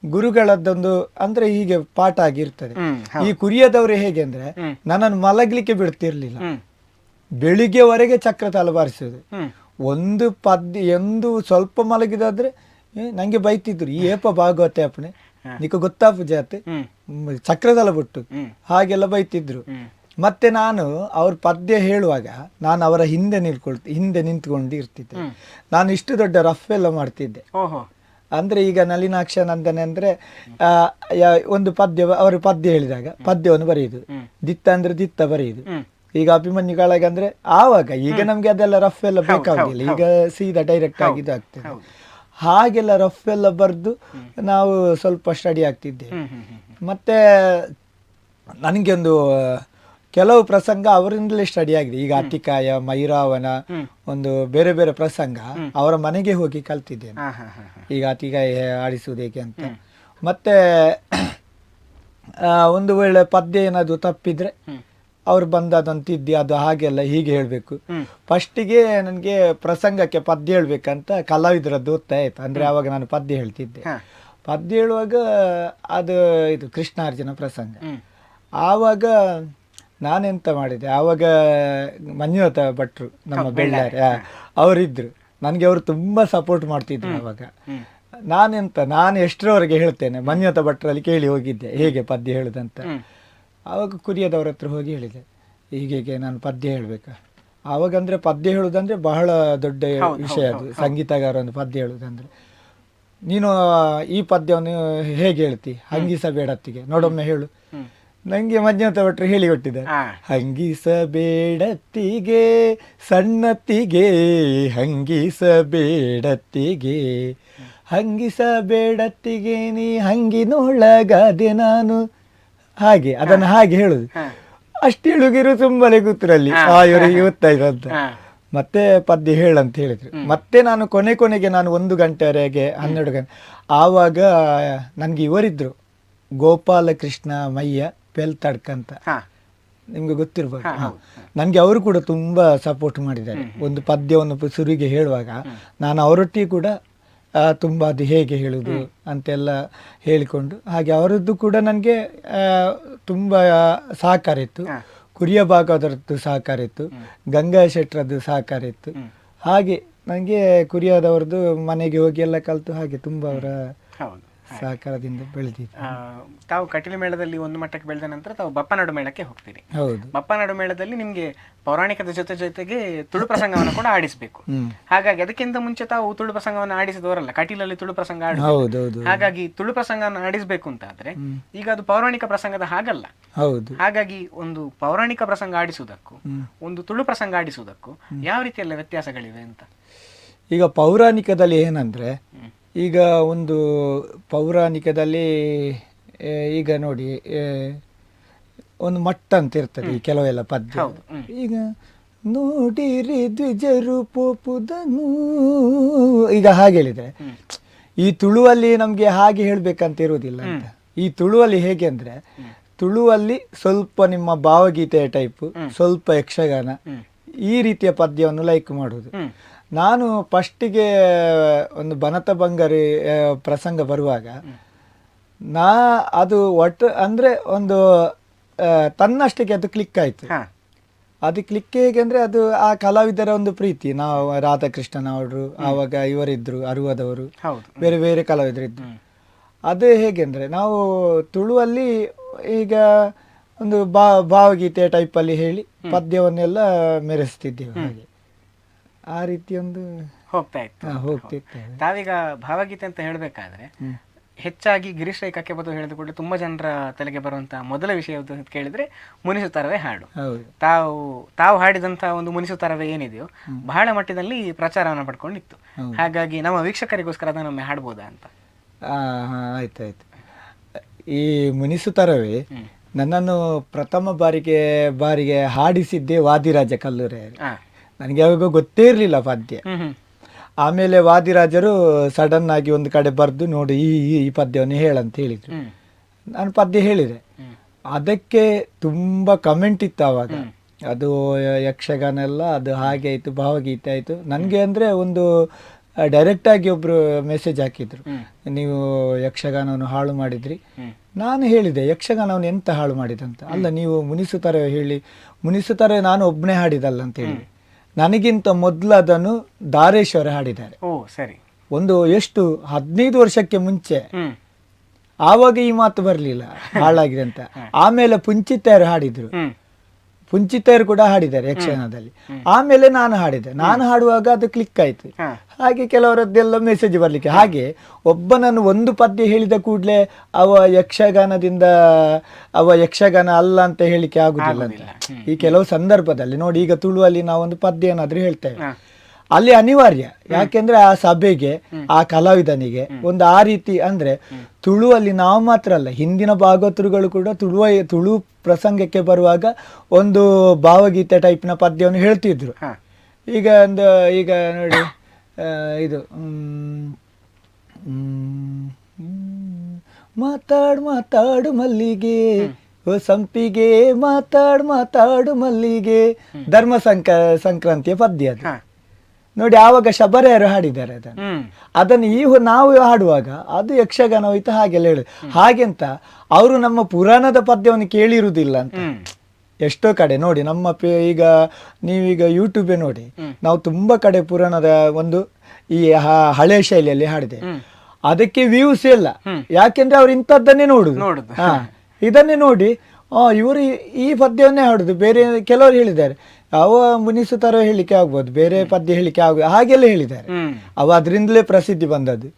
ಗುರುಗಳದ್ದೊಂದು ಅಂದ್ರೆ ಹೀಗೆ ಪಾಠ ಆಗಿರ್ತದೆ. ಈ ಕುರಿಯದವರು ಹೇಗೆ ಅಂದ್ರೆ ನನ್ನನ್ನು ಮಲಗ್ಲಿಕ್ಕೆ ಬಿಡ್ತಿರ್ಲಿಲ್ಲ, ಬೆಳಿಗ್ಗೆವರೆಗೆ ಚಕ್ರತಾಳ ಬಾರಿಸೋದು. ಒಂದು ಸ್ವಲ್ಪ ಮಲಗಿದಾದ್ರೆ ನಂಗೆ ಬೈತಿದ್ರು, ಈ ಏಪ ಭಾಗವತ ಅಪ್ಪಣೆ ನಿಕ ಗೊತ್ತಾಪು ಜಾತೆ ಚಕ್ರತಾಳ ಬಿಟ್ಟು ಹಾಗೆಲ್ಲ ಬೈತಿದ್ರು. ಮತ್ತೆ ನಾನು ಅವ್ರ ಪದ್ಯ ಹೇಳುವಾಗ ನಾನು ಅವರ ಹಿಂದೆ ನಿಂತ್ಕೊಂಡು ಇರ್ತಿದ್ದೆ. ನಾನು ಇಷ್ಟು ದೊಡ್ಡ ರಫ್ ಎಲ್ಲ ಮಾಡ್ತಿದ್ದೆ. ಅಂದ್ರೆ ಈಗ ನಳಿನಾಕ್ಷನಂದನೆ ಅಂದ್ರೆ ಒಂದು ಪದ್ಯ ಅವರು ಪದ್ಯ ಹೇಳಿದಾಗ ಪದ್ಯವನ್ನು ಬರೆಯುದು, ದಿತ್ತ ಅಂದ್ರೆ ದಿತ್ತ ಬರೆಯುದು. ಈಗ ಅಭಿಮನ್ಯು ಕಾಳಗ ಅಂದ್ರೆ ಆವಾಗ, ಈಗ ನಮ್ಗೆ ಅದೆಲ್ಲ ರಫ್ ಎಲ್ಲ ಬೇಕಾಗಿಲ್ಲ, ಈಗ ಸೀದಾ ಡೈರೆಕ್ಟ್ ಆಗಿದ್ದು ಆಗ್ತದೆ. ಹಾಗೆಲ್ಲ ರಫ್ ಎಲ್ಲ ಬರೆದು ನಾವು ಸ್ವಲ್ಪ ಸ್ಟಡಿ ಆಗ್ತಿದ್ದೆ. ಮತ್ತೆ ನನಗೆ ಒಂದು ಕೆಲವು ಪ್ರಸಂಗ ಅವರಿಂದಲೇ ಸ್ಟಡಿ ಆಗಿದೆ. ಈಗ ಅತಿಕಾಯ, ಮೈರಾವನ, ಒಂದು ಬೇರೆ ಬೇರೆ ಪ್ರಸಂಗ ಅವರ ಮನೆಗೆ ಹೋಗಿ ಕಲ್ತಿದ್ದೇನೆ. ಈಗ ಅತಿಕಾಯ ಆಡಿಸುವುದು ಹೇಗೆ ಅಂತ. ಮತ್ತೆ ಒಂದು ವೇಳೆ ಪದ್ಯ ಏನಾದ್ರು ತಪ್ಪಿದ್ರೆ ಅವ್ರು ಬಂದು ಅದನ್ನು ತಿದ್ದಿ ಅದು ಹಾಗೆಲ್ಲ ಹೀಗೆ ಹೇಳ್ಬೇಕು. ಫಸ್ಟಿಗೆ ನನಗೆ ಪ್ರಸಂಗಕ್ಕೆ ಪದ್ಯ ಹೇಳ್ಬೇಕಂತ ಕಲಾವಿದರದ್ದು ಗೊತ್ತಾಯ್ತು. ಅಂದ್ರೆ ಆವಾಗ ನಾನು ಪದ್ಯ ಹೇಳ್ತಿದ್ದೆ. ಪದ್ಯ ಹೇಳುವಾಗ ಅದು ಇದು ಕೃಷ್ಣಾರ್ಜುನ ಪ್ರಸಂಗ. ಆವಾಗ ನಾನೆಂತ ಮಾಡಿದೆ, ಆವಾಗ ಮಂಜುನಾಥ ಭಟ್ರು ನಮ್ಮ ಬೆಳ್ಳಾರಿ ಅವರಿದ್ರು, ನನಗೆ ಅವರು ತುಂಬ ಸಪೋರ್ಟ್ ಮಾಡ್ತಿದ್ರು. ಆವಾಗ ನಾನು ಎಷ್ಟರವರೆಗೆ ಹೇಳ್ತೇನೆ, ಮಂಜುನಾಥ ಭಟ್ರಲ್ಲಿ ಕೇಳಿ ಹೋಗಿದ್ದೆ ಹೇಗೆ ಪದ್ಯ ಹೇಳುದಂತ. ಆವಾಗ ಕುರಿಯದವ್ರ ಹತ್ರ ಹೋಗಿ ಹೇಳಿದೆ, ಹೀಗೆ ನಾನು ಪದ್ಯ ಹೇಳ್ಬೇಕಾ, ಆವಾಗ ಅಂದ್ರೆ ಪದ್ಯ ಹೇಳುದಂದ್ರೆ ಬಹಳ ದೊಡ್ಡ ವಿಷಯ ಅದು. ಸಂಗೀತಗಾರ ಒಂದು ಪದ್ಯ ಹೇಳುದಂದ್ರೆ, ನೀನು ಈ ಪದ್ಯವನ್ನು ಹೇಗೆ ಹೇಳ್ತಿ, ಹಂಗಿಸಬೇಡತ್ತಿಗೆ ನೋಡೊಮ್ಮೆ ಹೇಳು. ನಂಗೆ ಮಂಜುನಾಥ ಭಟ್ರು ಹೇಳಿ ಕೊಟ್ಟಿದ್ದಾರೆ. ಹಂಗಿಸಬೇಡತ್ತಿಗೆ ಸಣ್ಣತ್ತಿಗೆ, ಹಂಗಿಸಬೇಡತ್ತಿಗೆ, ಹಂಗಿಸಬೇಡತ್ತಿಗೆ ನೀ ಹಂಗಿನೊಳಗಾದೆ ನಾನು. ಹಾಗೆ ಅದನ್ನು ಹಾಗೆ ಹೇಳುದು. ಅಷ್ಟು ಹೇಳುಗಿರು ತುಂಬಾನೇ ಕೂತ್ರಲ್ಲಿ ಇವರಿಗೆ ಗೊತ್ತಾಯ್ತು ಅಂತ. ಮತ್ತೆ ಪದ್ಯ ಹೇಳಂತ ಹೇಳಿದ್ರು. ಮತ್ತೆ ನಾನು ಕೊನೆಗೆ ನಾನು 1 ಗಂಟೆವರೆಗೆ 12 ಗಂಟೆ ಆವಾಗ ನನ್ಗೆ ಇವರಿದ್ರು, ಗೋಪಾಲಕೃಷ್ಣ ಮಯ್ಯ ಪೆಲ್ತಡ್ಕ ಅಂತ, ನಿಮ್ಗೆ ಗೊತ್ತಿರ್ಬೋದು. ನನಗೆ ಅವರು ಕೂಡ ತುಂಬಾ ಸಪೋರ್ಟ್ ಮಾಡಿದ್ದಾರೆ. ಒಂದು ಪದ್ಯವನ್ನು ಶುರುವಿಗೆ ಹೇಳುವಾಗ ನಾನು ಅವರೊಟ್ಟಿಗೆ ಕೂಡ ತುಂಬ ಅದು ಹೇಗೆ ಹೇಳುದು ಅಂತೆಲ್ಲ ಹೇಳಿಕೊಂಡು, ಹಾಗೆ ಅವರದ್ದು ಕೂಡ ನನಗೆ ತುಂಬ ಸಹಕಾರ ಇತ್ತು. ಕುರಿಯ ಭಾಗವತರದ್ದು ಸಹಕಾರ ಇತ್ತು, ಗಂಗಾ ಶೆಟ್ರದ್ದು ಸಹಕಾರ ಇತ್ತು. ಹಾಗೆ ನನಗೆ ಕುರಿಯಾದವ್ರದ್ದು ಮನೆಗೆ ಹೋಗಿ ಎಲ್ಲ ಕಲಿತು ಹಾಗೆ ತುಂಬ ಅವರ ಸಹಕಾರದಿಂದ ಬೆಳೆದಿತ್ತು. ತಾವು ಕಟೀಲು ಮೇಳದಲ್ಲಿ ಒಂದು ಮಟ್ಟಕ್ಕೆ ಬೆಳೆದ ನಂತರ ತಾವು ಬಪ್ಪನಾಡು ಮೇಳಕ್ಕೆ ಹೋಗ್ತೀರಿ. ಹೌದು. ಬಪ್ಪನಾಡು ಮೇಳದಲ್ಲಿ ನಿಮ್ಗೆ ಪೌರಾಣಿಕದ ಜೊತೆಗೆ ತುಳು ಪ್ರಸಂಗವನ್ನು ಕೂಡ ಆಡಿಸಬೇಕು. ಹಾಗಾಗಿ ಅದಕ್ಕಿಂತ ಮುಂಚೆ ತಾವು ತುಳು ಪ್ರಸಂಗವನ್ನು ಆಡಿಸಿದವರಲ್ಲ, ಕಟೀಲಲ್ಲಿ ತುಳು ಪ್ರಸಂಗ ಆಡಿದ್ರು. ಹಾಗಾಗಿ ತುಳು ಪ್ರಸಂಗವನ್ನು ಆಡಿಸಬೇಕು ಅಂತ ಆದ್ರೆ ಈಗ ಅದು ಪೌರಾಣಿಕ ಪ್ರಸಂಗದ ಹಾಗಲ್ಲ. ಹೌದು. ಹಾಗಾಗಿ ಒಂದು ಪೌರಾಣಿಕ ಪ್ರಸಂಗ ಆಡಿಸುವುದಕ್ಕೂ ಒಂದು ತುಳು ಪ್ರಸಂಗ ಆಡಿಸುವುದಕ್ಕೂ ಯಾವ ರೀತಿಯಲ್ಲ ವ್ಯತ್ಯಾಸಗಳಿವೆ ಅಂತ? ಈಗ ಪೌರಾಣಿಕದಲ್ಲಿ ಏನಂದ್ರೆ, ಈಗ ಒಂದು ಪೌರಾಣಿಕದಲ್ಲಿ ಈಗ ನೋಡಿ ಒಂದು ಮಟ್ಟ ಅಂತ ಇರ್ತದೆ ಈ ಕೆಲವೆಲ್ಲ ಪದ್ಯ. ಈಗ ನೋಡಿರಿ ದ್ವಿಜರು ಪೋಪುದನು, ಈಗ ಹಾಗೆ ಹೇಳಿದ್ರೆ ಈ ತುಳುವಲ್ಲಿ ನಮ್ಗೆ ಹಾಗೆ ಹೇಳ್ಬೇಕಂತ ಇರುವುದಿಲ್ಲ ಅಂತ. ಈ ತುಳುವಲ್ಲಿ ಹೇಗೆ ಅಂದ್ರೆ, ತುಳುವಲ್ಲಿ ಸ್ವಲ್ಪ ನಿಮ್ಮ ಭಾವಗೀತೆಯ ಟೈಪ್, ಸ್ವಲ್ಪ ಯಕ್ಷಗಾನ, ಈ ರೀತಿಯ ಪದ್ಯವನ್ನು ಲೈಕ್ ಮಾಡುವುದು. ನಾನು ಫಸ್ಟಿಗೆ ಒಂದು ಬನತ ಬಂಗಾರಿ ಪ್ರಸಂಗ ಬರುವಾಗ ಅದು ಒಟ್ಟು ಅಂದರೆ ಒಂದು ತನ್ನಷ್ಟಕ್ಕೆ ಅದು ಕ್ಲಿಕ್ ಆಯಿತು. ಅದು ಕ್ಲಿಕ್ ಹೇಗೆ ಅಂದರೆ, ಅದು ಆ ಕಲಾವಿದರ ಒಂದು ಪ್ರೀತಿ. ನಾವು ರಾಧಾಕೃಷ್ಣನ್ ಅವರು ಆವಾಗ ಇವರಿದ್ರು, ಅರುವದವರು, ಬೇರೆ ಬೇರೆ ಕಲಾವಿದರಿದ್ರು. ಅದೇ ಹೇಗೆ ಅಂದರೆ, ನಾವು ತುಳುವಲ್ಲಿ ಈಗ ಒಂದು ಭಾವಗೀತೆ ಟೈಪಲ್ಲಿ ಹೇಳಿ ಪದ್ಯವನ್ನೆಲ್ಲ ಮೆರೆಸ್ತಿದ್ದೇವೆ. ಹಾಗೆ ಆ ರೀತಿಯೊಂದು ಹೋಗ್ತಿತ್ತು. ತಾವೀಗ ಭಾವಗೀತೆ ಅಂತ ಹೇಳಬೇಕಾದ್ರೆ ಹೆಚ್ಚಾಗಿ ಗಿರೀಶ್ ರೈ ಕಕ್ಕೆ ಪದ ಹೇಳಿದ ಕೂಡ ತುಂಬಾ ಜನರ ತಲೆಗೆ ಬರುವಂತ ಮೊದಲ ವಿಷಯ ಕೇಳಿದ್ರೆ ಮುನಿಸುತ್ತರವೇ ಹಾಡು. ತಾವು ಹಾಡಿದಂತಹ ಒಂದು ಮುನಿಸುತ್ತರವೇ ಏನಿದೆಯೋ ಬಹಳ ಮಟ್ಟದಲ್ಲಿ ಪ್ರಚಾರವನ್ನು ಪಡ್ಕೊಂಡಿತ್ತು. ಹಾಗಾಗಿ ನಮ್ಮ ವೀಕ್ಷಕರಿಗೋಸ್ಕರ ಅದನ್ನೊಮ್ಮೆ ಹಾಡ್ಬೋದಾ ಅಂತ. ಆಯ್ತಾಯ್ತು. ಈ ಮುನಿಸುತ್ತರವೇ ನನ್ನನ್ನು ಪ್ರಥಮ ಬಾರಿಗೆ ಹಾಡಿಸಿದ್ದೆ ವಾದಿರಾಜ ಕಲ್ಲೂರೆ. ನನಗೆ ಯಾವಾಗ ಗೊತ್ತೇ ಇರಲಿಲ್ಲ ಪದ್ಯ. ಆಮೇಲೆ ವಾದಿರಾಜರು ಸಡನ್ ಆಗಿ ಒಂದು ಕಡೆ ಬರೆದು, ನೋಡಿ ಈ ಪದ್ಯವನ್ನು ಹೇಳಂತ ಹೇಳಿದ್ರು. ನಾನು ಪದ್ಯ ಹೇಳಿದೆ. ಅದಕ್ಕೆ ತುಂಬಾ ಕಮೆಂಟ್ ಇತ್ತು ಆವಾಗ. ಅದು ಯಕ್ಷಗಾನ ಎಲ್ಲ ಅದು ಹಾಗೆ ಆಯ್ತು, ಭಾವಗೀತೆ ಆಯ್ತು. ನನಗೆ ಅಂದ್ರೆ ಒಂದು ಡೈರೆಕ್ಟ್ ಆಗಿ ಒಬ್ರು ಮೆಸೇಜ್ ಹಾಕಿದ್ರು, ನೀವು ಯಕ್ಷಗಾನವನ್ನು ಹಾಳು ಮಾಡಿದ್ರಿ. ನಾನು ಹೇಳಿದೆ, ಯಕ್ಷಗಾನವನ್ನು ಎಂತ ಹಾಳು ಮಾಡಿದಂತ? ಅಲ್ಲ, ನೀವು ಮುನಿಸುತ್ತಾರೆ ಹೇಳಿ, ಮುನಿಸುತ್ತಾರೆ ನಾನು ಒಬ್ಬನೇ ಹಾಡಿದಲ್ಲ ಅಂತ ಹೇಳಿ. ನನಗಿಂತ ಮೊದಲು ಅದನ್ನು ದಾರೇಶ್ವರ ಹಾಡಿದ್ದಾರೆ. ಒಂದು ಎಷ್ಟು 15 ವರ್ಷಕ್ಕೆ ಮುಂಚೆ. ಆವಾಗ ಈ ಮಾತು ಬರಲಿಲ್ಲ ಹಾಳಾಗಿದೆ ಅಂತ. ಆಮೇಲೆ ಪುಂಚಿತ್ತಾಯರು ಹಾಡಿದ್ರು, ಪುಂಚಿತ್ತಾಯರು ಕೂಡ ಹಾಡಿದ್ದಾರೆ ಯಕ್ಷಗಾನದಲ್ಲಿ. ಆಮೇಲೆ ನಾನು ಹಾಡಿದೆ. ನಾನು ಹಾಡುವಾಗ ಅದು ಕ್ಲಿಕ್ ಆಯ್ತು. ಹಾಗೆ ಕೆಲವರದ್ದೆಲ್ಲ ಮೆಸೇಜ್ ಬರ್ಲಿಕ್ಕೆ. ಹಾಗೆ ಒಬ್ಬನನ್ನು ಒಂದು ಪದ್ಯ ಹೇಳಿದ ಕೂಡಲೇ ಅವ ಯಕ್ಷಗಾನ ಅಲ್ಲ ಅಂತ ಹೇಳಿಕೆ ಆಗುದಿಲ್ಲ ಅಂತ. ಈ ಕೆಲವು ಸಂದರ್ಭದಲ್ಲಿ ನೋಡಿ, ಈಗ ತುಳುವಲ್ಲಿ ನಾವೊಂದು ಪದ್ಯ ಏನಾದ್ರೂ ಹೇಳ್ತೇವೆ, ಅಲ್ಲಿ ಅನಿವಾರ್ಯ. ಯಾಕೆಂದ್ರೆ ಆ ಸಭೆಗೆ, ಆ ಕಲಾವಿದನಿಗೆ ಒಂದು ಆ ರೀತಿ ಅಂದ್ರೆ, ತುಳುವಲ್ಲಿ ನಾವು ಮಾತ್ರ ಅಲ್ಲ, ಹಿಂದಿನ ಭಾಗವತರುಗಳು ಕೂಡ ತುಳು ಪ್ರಸಂಗಕ್ಕೆ ಬರುವಾಗ ಒಂದು ಭಾವಗೀತೆ ಟೈಪ್ನ ಪದ್ಯವನ್ನು ಹೇಳ್ತಿದ್ರು. ಈಗ ನೋಡಿ, ಇದು ಮಾತಾಡು ಮಲ್ಲಿಗೆ ಓ ಸಂಪಿಗೆ, ಮಾತಾಡು ಮಲ್ಲಿಗೆ, ಧರ್ಮ ಸಂಕ್ರಾಂತಿಯ ಪದ್ಯ ಅದು. ನೋಡಿ, ಆವಾಗ ಶಬರಿಯರು ಹಾಡಿದ್ದಾರೆ ಅದನ್ನು ನಾವು ಹಾಡುವಾಗ ಅದು ಯಕ್ಷಗಾನ ಹೋಯ್ತು, ಹಾಗೆಲ್ಲ ಹೇಳುದು. ಹಾಗೆಂತ ಅವರು ನಮ್ಮ ಪುರಾಣದ ಪದ್ಯವನ್ನು ಕೇಳಿರುವುದಿಲ್ಲ ಅಂತ. ಎಷ್ಟೋ ಕಡೆ ನೋಡಿ, ನಮ್ಮ ಈಗ ನೀವೀಗ ಯೂಟ್ಯೂಬೇ ನೋಡಿ, ನಾವು ತುಂಬಾ ಕಡೆ ಪುರಾಣದ ಒಂದು ಈ ಹಳೆ ಶೈಲಿಯಲ್ಲಿ ಹಾಡಿದೆ. ಅದಕ್ಕೆ ವ್ಯೂಸ್ ಇಲ್ಲ. ಯಾಕೆಂದ್ರೆ ಅವ್ರು ಇಂಥದ್ದನ್ನೇ ನೋಡುದು. ಇದನ್ನೇ ನೋಡಿ ಇವರು ಈ ಪದ್ಯವನ್ನೇ ಹಾಡುದು. ಬೇರೆ ಕೆಲವರು ಹೇಳಿದ್ದಾರೆ, ಅವ ಮುನಿಸುತ್ತರ ಹೇಳಿಕೆ ಆಗ್ಬೋದು, ಬೇರೆ ಪದ್ಯ ಹೇಳಿಕೆ ಹಾಗೆಲ್ಲ ಹೇಳಿದ್ದಾರೆ. ಅವ ಅದರಿಂದಲೇ ಪ್ರಸಿದ್ಧಿ ಬಂದದ್ದು,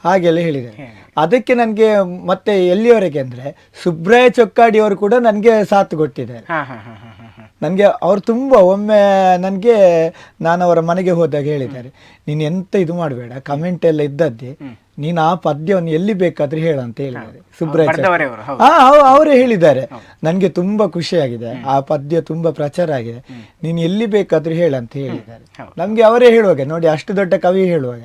ಹಾಗೆಲ್ಲ ಹೇಳಿದ್ದಾರೆ. ಅದಕ್ಕೆ ನನಗೆ ಮತ್ತೆ ಎಲ್ಲಿಯವರೆಗೆ ಅಂದ್ರೆ ಸುಬ್ರಾಯ ಚೊಕ್ಕಾಡಿ ಅವರು ಕೂಡ ನನಗೆ ಸಾಥ್ ಕೊಟ್ಟಿದ್ದಾರೆ. ನನಗೆ ಅವ್ರು ತುಂಬ ಒಮ್ಮೆ ನನಗೆ ನಾನು ಅವರ ಮನೆಗೆ ಹೋದಾಗ ಹೇಳಿದ್ದಾರೆ, ನೀನು ಎಂತ ಇದು ಮಾಡಬೇಡ, ಕಮೆಂಟ್ ಎಲ್ಲ ಇದ್ದದ್ದೇ, ನೀನು ಆ ಪದ್ಯವನ್ನು ಎಲ್ಲಿ ಬೇಕಾದ್ರೆ ಹೇಳಂತ ಹೇಳಿದ್ದಾರೆ ಸುಬ್ರಾಯ. ಅವರೇ ಹೇಳಿದ್ದಾರೆ. ನನಗೆ ತುಂಬಾ ಖುಷಿಯಾಗಿದೆ, ಆ ಪದ್ಯ ತುಂಬಾ ಪ್ರಚಾರ ಆಗಿದೆ, ನೀನು ಎಲ್ಲಿ ಬೇಕಾದ್ರೂ ಹೇಳಂತ ಹೇಳಿದ್ದಾರೆ. ನಮ್ಗೆ ಅವರೇ ಹೇಳುವಾಗ ನೋಡಿ, ಅಷ್ಟು ದೊಡ್ಡ ಕವಿ ಹೇಳುವಾಗ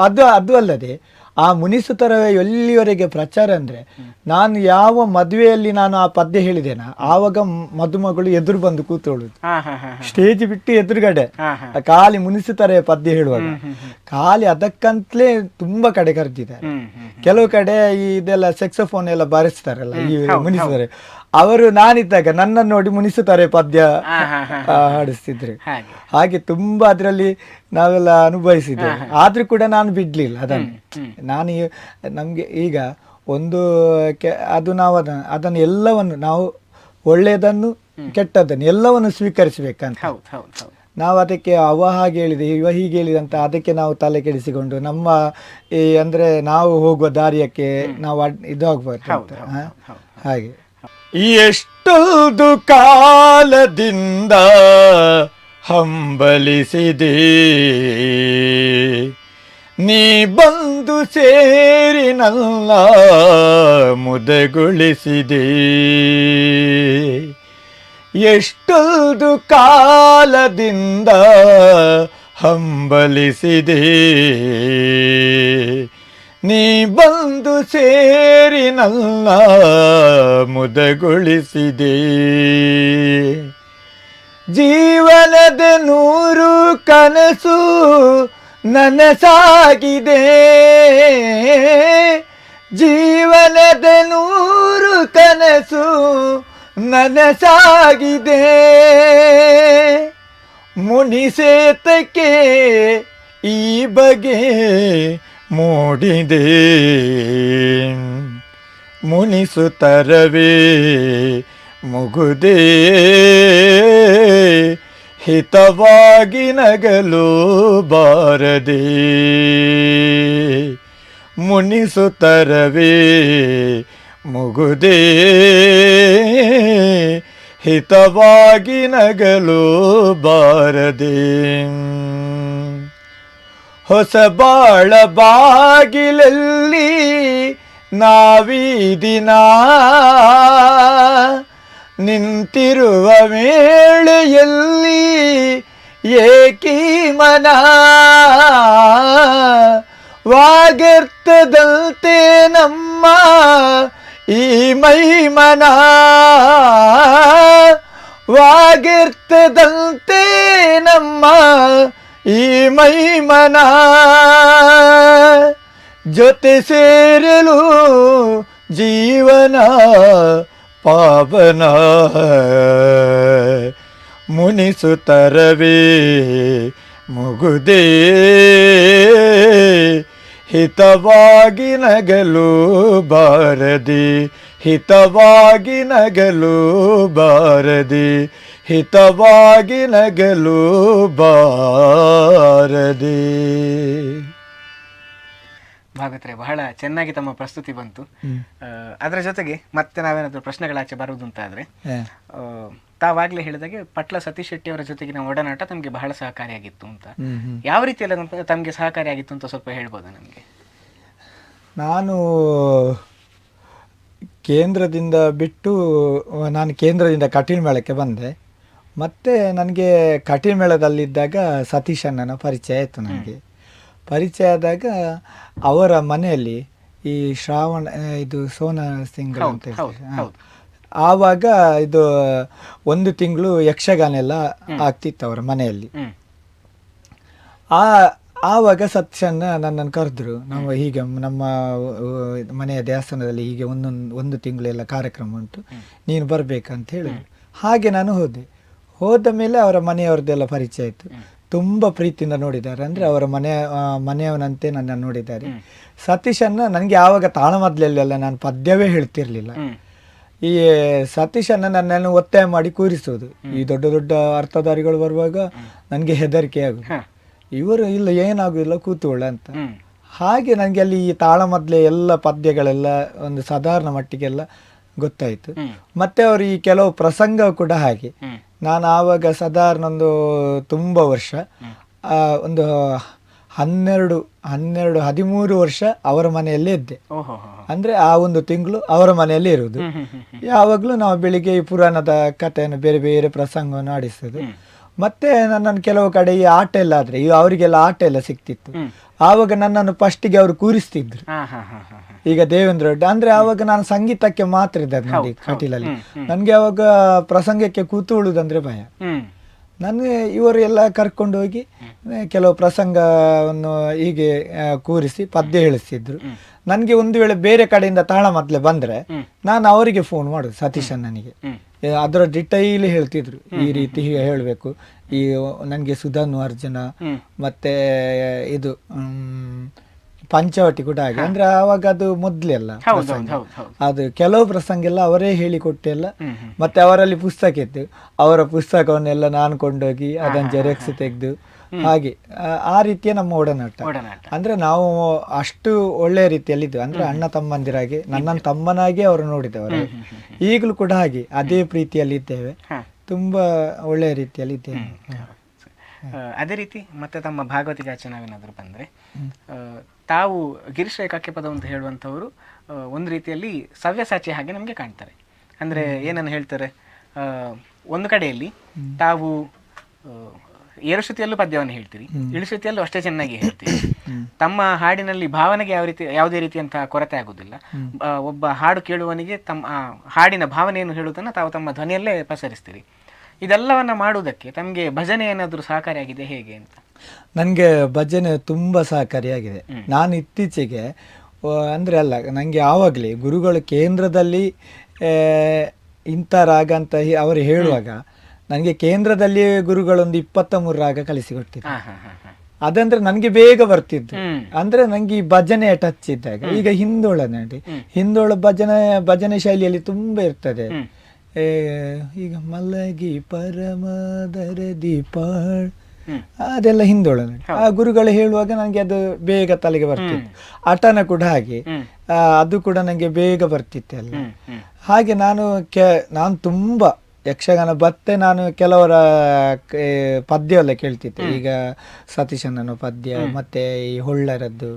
ಅದು ಅಲ್ಲದೆ ಆ ಮುನಿಸುತ್ತರ ಎಲ್ಲಿವರೆಗೆ ಪ್ರಚಾರ ಅಂದ್ರೆ, ನಾನು ಯಾವ ಮದುವೆಯಲ್ಲಿ ನಾನು ಆ ಪದ್ಯ ಹೇಳಿದೇನ ಆವಾಗ ಮದುಮಗಳು ಎದುರು ಬಂದು ಕೂತೋಳುದು, ಸ್ಟೇಜ್ ಬಿಟ್ಟು ಎದುರುಗಡೆ ಖಾಲಿ ಮುನಿಸುತ್ತರ ಪದ್ಯ ಹೇಳುವಾಗ ಖಾಲಿ ಅದಕ್ಕಂತಲೇ ತುಂಬಾ ಕಡೆ ಕರೆದಿದ್ದಾರೆ. ಕೆಲವು ಕಡೆ ಇದೆಲ್ಲ ಸೆಕ್ಸೋಫೋನ್ ಎಲ್ಲ ಬಾರಿಸ್ತಾರಲ್ಲ ಈ ಮುನಿಸುತ್ತಾರೆ, ಅವರು ನಾನಿದ್ದಾಗ ನನ್ನನ್ನು ನೋಡಿ ಮುನಿಸುತ್ತಾರೆ ಪದ್ಯ ಹಾಡಿಸ್ತಿದ್ರು. ಹಾಗೆ ತುಂಬಾ ಅದರಲ್ಲಿ ನಾವೆಲ್ಲ ಅನುಭವಿಸಿದ್ದೇವೆ. ಆದ್ರೂ ಕೂಡ ನಾನು ಬಿಡ್ಲಿಲ್ಲ ಅದನ್ನು. ನಾನು ನಮ್ಗೆ ಈಗ ಒಂದು ಅದು ನಾವು ಅದನ್ನು ಎಲ್ಲವನ್ನು ನಾವು ಒಳ್ಳೆಯದನ್ನು ಕೆಟ್ಟದ್ದನ್ನು ಎಲ್ಲವನ್ನು ಸ್ವೀಕರಿಸಬೇಕಂತ ನಾವು ಅದಕ್ಕೆ ಅವ ಹಾಗೆ ಹೇಳಿದೆ ಇವ ಹೀಗೆ ಹೇಳಿದಂತ ಅದಕ್ಕೆ ನಾವು ತಲೆ ಕೆಡಿಸಿಕೊಂಡು ನಮ್ಮ ಈ ಅಂದ್ರೆ ನಾವು ಹೋಗುವ ದಾರಿಯಕ್ಕೆ ನಾವು ಇದು ಆಗ್ಬಾರ್ದು. ಹಾಗೆ ಎಷ್ಟೊಂದು ಕಾಲದಿಂದ ಹಂಬಲಿಸಿದೆ ನೀ ಬಂದು ಸೇರಿ ನನ್ನ ಮುದಗೊಳಿಸಿದೆ, ಎಷ್ಟೊಂದು ಕಾಲದಿಂದ ಹಂಬಲಿಸಿದೆ ನೀ ಬಂದು ಸೇರಿ ನನ್ನ ಮುದಗೊಳಿಸಿದೆ, ಜೀವನದ 100 ಕನಸು ನನಸಾಗಿದೆ, ಜೀವನದ 100 ಕನಸು ನನಸಾಗಿದೆ, ಮುನಿಸೇತಕ್ಕೆ ಈ ಬಗೆ ಮೂಡಿದೆ, ಮುನಿಸುತ್ತರವೇ ಮುಗುದೇ ಹಿತವಾಗಿ ನಗಲು ಬಾರದೆ, ಮುನಿಸುತ್ತರವೇ ಮುಗುದೇ ಹಿತವಾಗಿ ನಗಲು ಬಾರದೆ, ಹೊಸ ಬಾಳ ಬಾಗಿಲಲ್ಲಿ ನಾವೀ ದಿನ ನಿಂತಿರುವ ವೇಳೆಯಲ್ಲಿ ಏಕೀ ಮನ ವಾಗೆರ್ತದಂತೆ ನಮ್ಮ ಈ ಮೈಮನ, ವಾಗೆರ್ತದಂತೆ ನಮ್ಮ ಈ ಮೈಮನ, ಜೊತೆ ಸೇರಲು ಜೀವನ ಪಾವನ, ಮುನಿಸುತ್ತರವೇ ಮುಗುದೇ ಹಿತವಾಗಿ ನಗಲು ಬಾರದೆ, ಹಿತವಾಗಿ ನಗಲು ಬಾರದೆ, ಹಿತವಾಗಿ ನಗಲು ಬಾರದೆ. ಭಾಗವತರೆ, ಬಹಳ ಚೆನ್ನಾಗಿ ತಮ್ಮ ಪ್ರಸ್ತುತಿ ಬಂತು. ಅದರ ಜೊತೆಗೆ ಮತ್ತೆ ನಾವೇನಾದ್ರೂ ಪ್ರಶ್ನೆಗಳಾಚೆ ಬರುವುದು ಅಂತ ಆದ್ರೆ, ತಾವಾಗ್ಲೇ ಹೇಳಿದಾಗೆ ಪಟ್ಲ ಸತೀಶ್ ಶೆಟ್ಟಿ ಅವರ ಜೊತೆಗಿನ ಒಡನಾಟ ತಮಗೆ ಬಹಳ ಸಹಕಾರಿಯಾಗಿತ್ತು ಅಂತ. ಯಾವ ರೀತಿಯಲ್ಲ ತಮಗೆ ಸಹಕಾರಿಯಾಗಿತ್ತು ಅಂತ ಸ್ವಲ್ಪ ಹೇಳ್ಬೋದಾ ನಮಗೆ? ನಾನು ಕೇಂದ್ರದಿಂದ ಬಿಟ್ಟು ನಾನು ಕೇಂದ್ರದಿಂದ ಕಟೀಲ್ ಮೇಳಕ್ಕೆ ಬಂದೆ. ಮತ್ತೆ ನನಗೆ ಕಟೀಲ್ ಮೇಳದಲ್ಲಿದ್ದಾಗ ಸತೀಶ್ ಅಣ್ಣನ ಪರಿಚಯ ಆಯಿತು. ನನಗೆ ಪರಿಚಯ ಆದಾಗ ಅವರ ಮನೆಯಲ್ಲಿ ಈ ಶ್ರಾವಣ ಇದು ಸೋನಾ ಸಿಂಗ್ ಅಂತ ಹೇಳ್ತಾರೆ, ಆವಾಗ ಇದು 1 ತಿಂಗಳು ಯಕ್ಷಗಾನ ಎಲ್ಲ ಆಗ್ತಿತ್ತು ಅವರ ಮನೆಯಲ್ಲಿ. ಆವಾಗ ಸತ್ಯನ್ನ ನನ್ನನ್ನು ಕರೆದ್ರು, ನಾವು ಹೀಗೆ ನಮ್ಮ ಮನೆಯ ದೇವಸ್ಥಾನದಲ್ಲಿ ಹೀಗೆ 1 ತಿಂಗಳೆಲ್ಲ ಕಾರ್ಯಕ್ರಮ ಉಂಟು, ನೀನು ಬರಬೇಕಂತ ಹೇಳಿದ್ರು. ಹಾಗೆ ನಾನು ಹೋದ ಮೇಲೆ ಅವರ ಮನೆಯವ್ರದ್ದೆಲ್ಲ ಪರಿಚಯ ಆಯಿತು. ತುಂಬ ಪ್ರೀತಿಯಿಂದ ನೋಡಿದ್ದಾರೆ, ಅಂದರೆ ಅವರ ಮನೆಯವನಂತೆ ನನ್ನನ್ನು ನೋಡಿದ್ದಾರೆ. ಸತೀಶನ್ನ ನನಗೆ ಆವಾಗ ತಾಳಮದ್ದಲೆಲ್ಲ ನಾನು ಪದ್ಯವೇ ಹೇಳ್ತಿರ್ಲಿಲ್ಲ, ಈ ಸತೀಶನ್ನ ನನ್ನನ್ನು ಒತ್ತಾಯ ಮಾಡಿ ಕೂರಿಸೋದು. ಈ ದೊಡ್ಡ ದೊಡ್ಡ ಅರ್ಥಧಾರಿಗಳು ಬರುವಾಗ ನನಗೆ ಹೆದರಿಕೆ ಆಗುದು, ಇವರು ಇಲ್ಲ ಏನಾಗುದಿಲ್ಲ ಕೂತ್ಕೊಳ್ಳ ಅಂತ. ಹಾಗೆ ನನಗೆ ಅಲ್ಲಿ ಈ ತಾಳಮದ್ಲೆ ಎಲ್ಲ ಪದ್ಯಗಳೆಲ್ಲ ಒಂದು ಸಾಧಾರಣ ಮಟ್ಟಿಗೆಲ್ಲ ಗೊತ್ತಾಯಿತು. ಮತ್ತೆ ಅವರು ಈ ಕೆಲವು ಪ್ರಸಂಗ ಕೂಡ ಹಾಗೆ. ನಾನು ಆವಾಗ ಸಾಧಾರಣ ಒಂದು ತುಂಬ ವರ್ಷ, ಒಂದು 13 ವರ್ಷ ಅವರ ಮನೆಯಲ್ಲೇ ಇದ್ದೆ. ಅಂದ್ರೆ ಆ ಒಂದು ತಿಂಗಳು ಅವರ ಮನೆಯಲ್ಲಿ ಇರುವುದು. ಯಾವಾಗಲೂ ನಾವು ಬೆಳಿಗ್ಗೆ ಈ ಪುರಾಣದ ಕಥೆಯನ್ನು ಬೇರೆ ಬೇರೆ ಪ್ರಸಂಗವನ್ನು ಆಡಿಸೋದು. ಮತ್ತೆ ನನ್ನನ್ನು ಕೆಲವು ಕಡೆ ಈ ಆಟ ಎಲ್ಲ ಆದ್ರೆ ಅವರಿಗೆಲ್ಲ ಆಟ ಎಲ್ಲ ಸಿಕ್ತಿತ್ತು. ಆವಾಗ ನನ್ನನ್ನು ಫಸ್ಟಿಗೆ ಅವರು ಕೂರಿಸ್ತಿದ್ರು. ಈಗ ದೇವೇಂದ್ರ ಅಂದ್ರೆ ಆವಾಗ ನಾನು ಸಂಗೀತಕ್ಕೆ ಮಾತ್ರ ಇದ್ದೆ ನೋಡಿ ಕಟೀಲಲ್ಲಿ. ನನ್ಗೆ ಅವಾಗ ಪ್ರಸಂಗಕ್ಕೆ ಕೂತ್ಕೊಳ್ಳುವುದಂದ್ರೆ ಭಯ. ನನಗೆ ಇವರು ಎಲ್ಲ ಕರ್ಕೊಂಡು ಹೋಗಿ ಕೆಲವು ಪ್ರಸಂಗವನ್ನು ಹೀಗೆ ಕೂರಿಸಿ ಪದ್ಯ ಹೇಳಿಸ್ತಿದ್ರು. ನನಗೆ ಒಂದು ವೇಳೆ ಬೇರೆ ಕಡೆಯಿಂದ ತಾಳಮದ್ಲೆ ಬಂದ್ರೆ ನಾನು ಅವರಿಗೆ ಫೋನ್ ಮಾಡುದು, ಸತೀಶನ್ ನನಗೆ ಅದರ ಡಿಟೈಲ್ ಹೇಳ್ತಿದ್ರು, ಈ ರೀತಿ ಹೇಳಬೇಕು. ಈ ನನಗೆ ಸುಧಾನು ಅರ್ಜುನ ಮತ್ತೆ ಇದು ಪಂಚವಟಿ ಕೂಡ ಹಾಗೆ. ಅಂದ್ರೆ ಆವಾಗ ಅದು ಮೊದ್ಲೆಲ್ಲ ಅದು ಕೆಲವು ಪ್ರಸಂಗ ಎಲ್ಲ ಅವರೇ ಹೇಳಿಕೊಟ್ಟೆಲ್ಲ. ಮತ್ತೆ ಅವರಲ್ಲಿ ಪುಸ್ತಕ ಇತ್ತು, ಅವರ ಪುಸ್ತಕವನ್ನೆಲ್ಲ ನಾನು ಕೊಂಡೋಗಿ ಅದನ್ನು ಜೆರಾಕ್ಸ್ ತೆಗೆದು ಹಾಗೆ ಆ ರೀತಿಯ ನಮ್ಮ ಒಡನಾಟ. ಅಂದ್ರೆ ನಾವು ಅಷ್ಟು ಒಳ್ಳೆಯ ರೀತಿಯಲ್ಲಿ ಇದ್ವಿ. ಅಂದ್ರೆ ಅಣ್ಣ ತಮ್ಮಂದಿರಾಗೆ ನನ್ನನ್ನು ತಮ್ಮನಾಗಿ ಅವರು ನೋಡಿದವರು. ಈಗಲೂ ಕೂಡ ಹಾಗೆ ಅದೇ ಪ್ರೀತಿಯಲ್ಲಿ ಇದ್ದೇವೆ, ತುಂಬಾ ಒಳ್ಳೆಯ ರೀತಿಯಲ್ಲಿ ಇದ್ದೇವೆ. ಅದೇ ರೀತಿ ಮತ್ತೆ ತಮ್ಮ ಭಾಗವತಿಗಾಚೆ ನಾವೇನಾದ್ರು ಬಂದ್ರೆ, ತಾವು ಗಿರೀಶ್ ರೈ ಕಕ್ಕೆಪದ ಅಂತ ಹೇಳುವಂಥವರು ಒಂದು ರೀತಿಯಲ್ಲಿ ಸವ್ಯಸಾಚಿ ಹಾಗೆ ನಮಗೆ ಕಾಣ್ತಾರೆ. ಅಂದರೆ ಏನನ್ನು ಹೇಳ್ತಾರೆ, ಒಂದು ಕಡೆಯಲ್ಲಿ ತಾವು ಏರುಶ್ರುತಿಯಲ್ಲೂ ಪದ್ಯವನ್ನು ಹೇಳ್ತೀರಿ, ಇಳಿಶ್ರುತಿಯಲ್ಲೂ ಅಷ್ಟೇ ಚೆನ್ನಾಗಿ ಹೇಳ್ತೀರಿ. ತಮ್ಮ ಹಾಡಿನಲ್ಲಿ ಭಾವನೆಗೆ ಯಾವುದೇ ರೀತಿಯಂತಹ ಕೊರತೆ ಆಗುವುದಿಲ್ಲ. ಒಬ್ಬ ಹಾಡು ಕೇಳುವವನಿಗೆ ತಮ್ಮ ಹಾಡಿನ ಭಾವನೆಯನ್ನು ಹೇಳುವುದನ್ನು ತಾವು ತಮ್ಮ ಧ್ವನಿಯಲ್ಲೇ ಪಸರಿಸ್ತೀರಿ. ಇದೆಲ್ಲವನ್ನ ಮಾಡುವುದಕ್ಕೆ ತಮಗೆ ಭಜನೆ ಏನಾದರೂ ಸಹಕಾರಿಯಾಗಿದೆ ಹೇಗೆ ಅಂತ? ನನಗೆ ಭಜನೆ ತುಂಬ ಸಹಕಾರಿಯಾಗಿದೆ. ನಾನು ಇತ್ತೀಚೆಗೆ ಅಂದರೆ ಅಲ್ಲ, ನನಗೆ ಆವಾಗಲೇ ಗುರುಗಳು ಕೇಂದ್ರದಲ್ಲಿ ಇಂಥ ರಾಗ ಅಂತ ಅವರು ಹೇಳುವಾಗ ನನಗೆ ಕೇಂದ್ರದಲ್ಲಿ ಗುರುಗಳೊಂದು 23 ರಾಗ ಕಲಿಸಿಕೊಟ್ಟಿದ್ರು. ಅದಂದ್ರೆ ನನಗೆ ಬೇಗ ಬರ್ತಿದ್ದು. ಅಂದ್ರೆ ನಂಗೆ ಈ ಭಜನೆ ಟಚ್ ಇದ್ದಾಗ, ಈಗ ಹಿಂದೋಳ ನೋಡಿ, ಹಿಂದೋಳ ಭಜನೆ ಶೈಲಿಯಲ್ಲಿ ತುಂಬಾ ಇರ್ತದೆ. ಈಗ ಮಲಗಿ ಪರಮದರ ದೀಪಾಳ್ ಅದೆಲ್ಲ ಹಿಂದೋಳ ನೋಡಿ. ಆ ಗುರುಗಳು ಹೇಳುವಾಗ ನನಗೆ ಅದು ಬೇಗ ತಲೆಗೆ ಬರ್ತಿತ್ತು. ಅಟನ ಕೂಡ ಹಾಗೆ, ಅದು ಕೂಡ ನನಗೆ ಬೇಗ ಬರ್ತಿತ್ತು. ಹಾಗೆ ನಾನು ತುಂಬಾ ಯಕ್ಷಗಾನ ಬತ್ತೆ ನಾನು ಕೆಲವರ ಪದ್ಯ ಎಲ್ಲ ಕೇಳ್ತಿದ್ದೆ. ಈಗ ಸತೀಶಣ್ಣನ ಪದ್ಯ ಮತ್ತೆ ಈ ಹೊಳ್ಳರದ್ದು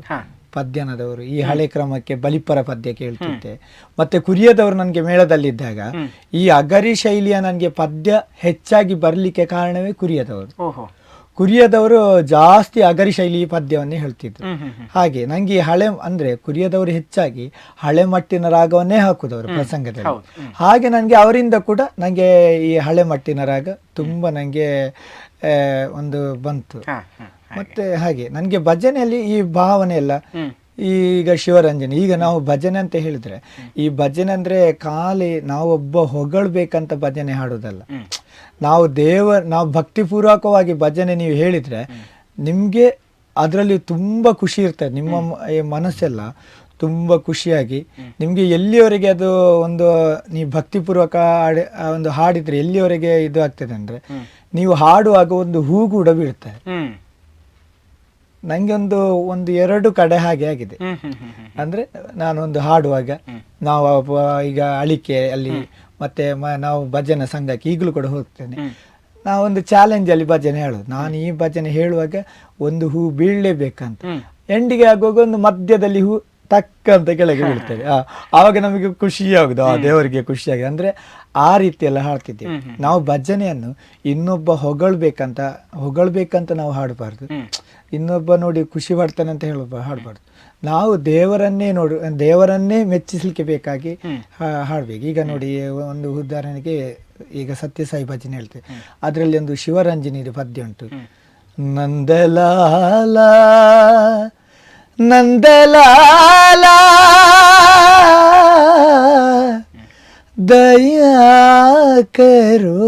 ಪದ್ಯನದವರು, ಈ ಹಳೆ ಕ್ರಮಕ್ಕೆ ಬಲಿಪರ ಪದ್ಯ ಕೇಳ್ತಿದ್ದೆ. ಮತ್ತೆ ಕುರಿಯದವರು ನನಗೆ ಮೇಳದಲ್ಲಿದ್ದಾಗ ಈ ಅಗರಿ ಶೈಲಿಯ ನನಗೆ ಪದ್ಯ ಹೆಚ್ಚಾಗಿ ಬರ್ಲಿಕ್ಕೆ ಕಾರಣವೇ ಕುರಿಯದವರು ಜಾಸ್ತಿ ಅಗರಿ ಶೈಲಿ ಪದ್ಯವನ್ನೇ ಹೇಳ್ತಿದ್ರು. ಹಾಗೆ ನಂಗೆ ಹಳೆ ಅಂದ್ರೆ ಕುರಿಯದವರು ಹೆಚ್ಚಾಗಿ ಹಳೆ ಮಟ್ಟಿನ ರಾಗವನ್ನೇ ಹಾಕುದವರು ಪ್ರಸಂಗದಲ್ಲಿ. ಹಾಗೆ ನನಗೆ ಅವರಿಂದ ಕೂಡ ನಂಗೆ ಈ ಹಳೆ ಮಟ್ಟಿನ ರಾಗ ತುಂಬಾ ನಂಗೆ ಒಂದು ಬಂತು. ಮತ್ತೆ ಹಾಗೆ ನನಗೆ ಭಜನೆಯಲ್ಲಿ ಈ ಭಾವನೆ ಎಲ್ಲ, ಈಗ ಶಿವರಂಜನೆ, ಈಗ ನಾವು ಭಜನೆ ಅಂತ ಹೇಳಿದ್ರೆ ಈ ಭಜನೆ ಅಂದ್ರೆ ಖಾಲಿ ನಾವೊಬ್ಬ ಹೊಗಳ್ಬೇಕಂತ ಭಜನೆ ಹಾಡೋದಲ್ಲ. ನಾವು ಭಕ್ತಿಪೂರ್ವಕವಾಗಿ ಭಜನೆ ನೀವು ಹೇಳಿದ್ರೆ ನಿಮ್ಗೆ ಅದರಲ್ಲಿ ತುಂಬಾ ಖುಷಿ ಇರ್ತದೆ. ನಿಮ್ಮ ಮನಸ್ಸೆಲ್ಲ ತುಂಬಾ ಖುಷಿಯಾಗಿ ನಿಮ್ಗೆ ಎಲ್ಲಿವರೆಗೆ ಅದು ಒಂದು ನೀವು ಭಕ್ತಿಪೂರ್ವಕ ಒಂದು ಹಾಡಿದ್ರೆ ಎಲ್ಲಿವರೆಗೆ ಇದು ಆಗ್ತದೆ ಅಂದ್ರೆ ನೀವು ಹಾಡುವಾಗ ಒಂದು ಹೂ ಕೂಡ ಬೀಳ್ತಾರೆ. ನಂಗೆ ಒಂದು 2 ಕಡೆ ಹಾಗೆ ಆಗಿದೆ. ಅಂದ್ರೆ ನಾನೊಂದು ಹಾಡುವಾಗ ನಾವು ಈಗ ಅಳಿಕೆ ಅಲ್ಲಿ ಮತ್ತೆ ನಾವು ಭಜನೆ ಸಂಘಕ್ಕೆ ಈಗಲೂ ಕೂಡ ಹೋಗ್ತೇನೆ. ನಾವೊಂದು ಚಾಲೆಂಜ್ ಅಲ್ಲಿ ಭಜನೆ ಹೇಳೋದು. ನಾನು ಈ ಭಜನೆ ಹೇಳುವಾಗ ಒಂದು ಹೂ ಬೀಳಲೇಬೇಕಂತ, ಎಂಡಿಗೆ ಆಗುವಾಗ ಒಂದು ಮಧ್ಯದಲ್ಲಿ ಹೂ ಟಕ್ ಅಂತ ಕೆಳಗೆ ಬೀಳ್ತದೆ. ಆವಾಗ ನಮಗೆ ಖುಷಿ ಆಗುದು, ಆ ದೇವರಿಗೆ ಖುಷಿ ಆಗಿದೆ. ಅಂದ್ರೆ ಆ ರೀತಿ ಎಲ್ಲ ಹಾಡ್ತಿದ್ದೇವೆ ನಾವು. ಭಜನೆಯನ್ನು ಇನ್ನೊಬ್ಬ ಹೊಗಳ್ಬೇಕಂತ ನಾವು ಹಾಡಬಾರ್ದು, ಇನ್ನೊಬ್ಬ ನೋಡಿ ಖುಷಿ ಪಡ್ತಾನೆ ಅಂತ ಹಾಡಬಾರ್ದು. ನಾವು ದೇವರನ್ನೇ ಮೆಚ್ಚಿಸ್ಲಿಕ್ಕೆ ಬೇಕಾಗಿ ಹಾಡ್ಬೇಕು. ಈಗ ನೋಡಿ, ಒಂದು ಉದಾಹರಣೆಗೆ ಈಗ ಸತ್ಯಸಾಯಿ ಭಜನೆ ಹೇಳ್ತೇವೆ, ಅದರಲ್ಲಿ ಒಂದು ಶಿವರಂಜನಿ ಪದ್ಯ ಉಂಟು. ನಂದಲಾಲ ನಂದಲಾಲ ದಯಾ ಕರೋ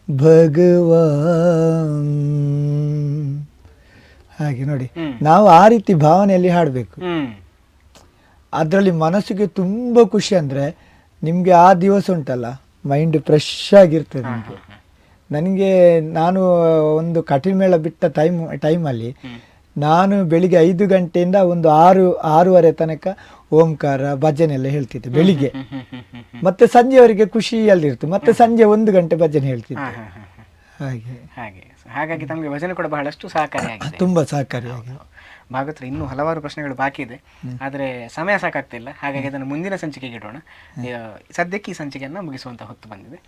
ಭಗವಾನ್. ಹಾಗೆ ನೋಡಿ, ನಾವು ಆ ರೀತಿ ಭಾವನೆಯಲ್ಲಿ ಹಾಡಬೇಕು. ಅದರಲ್ಲಿ ಮನಸ್ಸಿಗೆ ತುಂಬಾ ಖುಷಿ. ಅಂದ್ರೆ ನಿಮಗೆ ಆ ದಿವಸ ಉಂಟಲ್ಲ ಮೈಂಡ್ ಫ್ರೆಶ್ ಆಗಿರ್ತದೆ ನಿಮಗೆ. ನನಗೆ ನಾನು ಒಂದು ಕಟೀಲ್ ಮೇಳ ಬಿಟ್ಟ ಟೈಮಲ್ಲಿ ನಾನು ಬೆಳಿಗ್ಗೆ 5 ಗಂಟೆಯಿಂದ ಒಂದು 6-6:30 ತನಕ ಓಂಕಾರ ಭಜನೆ ಎಲ್ಲ ಹೇಳ್ತಿದ್ದೆ ಬೆಳಿಗ್ಗೆ. ಮತ್ತೆ ಸಂಜೆವರೆಗೆ ಖುಷಿಯಲ್ಲಿರ್ತು. ಮತ್ತೆ ಸಂಜೆ 1 ಗಂಟೆ ಭಜನೆ ಹೇಳ್ತಿದ್ದೆ. ಹಾಗಾಗಿ ತಮಗೆ ಭಜನೆ ಕೂಡ ಬಹಳಷ್ಟು ಸಹಕಾರಿಯಾಗಿದೆ. ತುಂಬಾ ಸಹಕಾರಿಯಾಗಿದೆ. ಭಾಗವತರ ಇನ್ನೂ ಹಲವಾರು ಪ್ರಶ್ನೆಗಳು ಬಾಕಿ ಇದೆ, ಆದರೆ ಸಮಯ ಸಾಕಾಗ್ತಿಲ್ಲ. ಹಾಗಾಗಿ ಅದನ್ನು ಮುಂದಿನ ಸಂಚಿಕೆಗೆ ಇಡೋಣ. ಸದ್ಯಕ್ಕೆ ಈ ಸಂಚಿಕೆಯನ್ನು ಮುಗಿಸುವಂಥ ಹೊತ್ತು ಬಂದಿದೆ.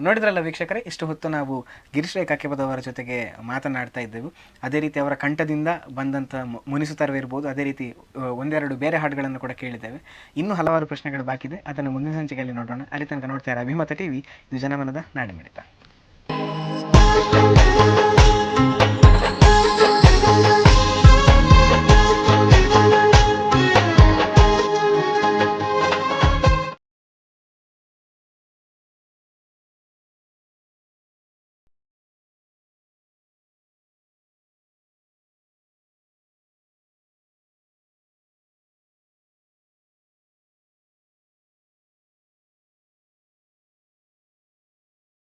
ನೋಡಿದ್ರಲ್ಲ ವೀಕ್ಷಕರೇ, ಇಷ್ಟು ಹೊತ್ತು ನಾವು ಗಿರೀಶ್ ಕಕ್ಕೆಪದವರ ಜೊತೆಗೆ ಮಾತನಾಡ್ತಾ ಇದ್ದೆವು. ಅದೇ ರೀತಿ ಅವರ ಕಂಠದಿಂದ ಬಂದಂಥ ಮುನಿಸುತ್ತರವೇ ಇರ್ಬೋದು, ಅದೇ ರೀತಿ ಒಂದೆರಡು ಬೇರೆ ಹಾಡುಗಳನ್ನು ಕೂಡ ಕೇಳಿದ್ದೇವೆ. ಇನ್ನೂ ಹಲವಾರು ಪ್ರಶ್ನೆಗಳು ಬಾಕಿ ಇದೆ, ಅದನ್ನು ಮುಂದಿನ ಸಂಚಿಕೆಯಲ್ಲಿ ನೋಡೋಣ. ಅಲ್ಲಿ ತನಕ ನೋಡ್ತಾ ಇರೋ ಅಭಿಮತ ಟಿವಿ, ಇದು ಜನಮನದ ನಾಡಿಮಿಡಿತ.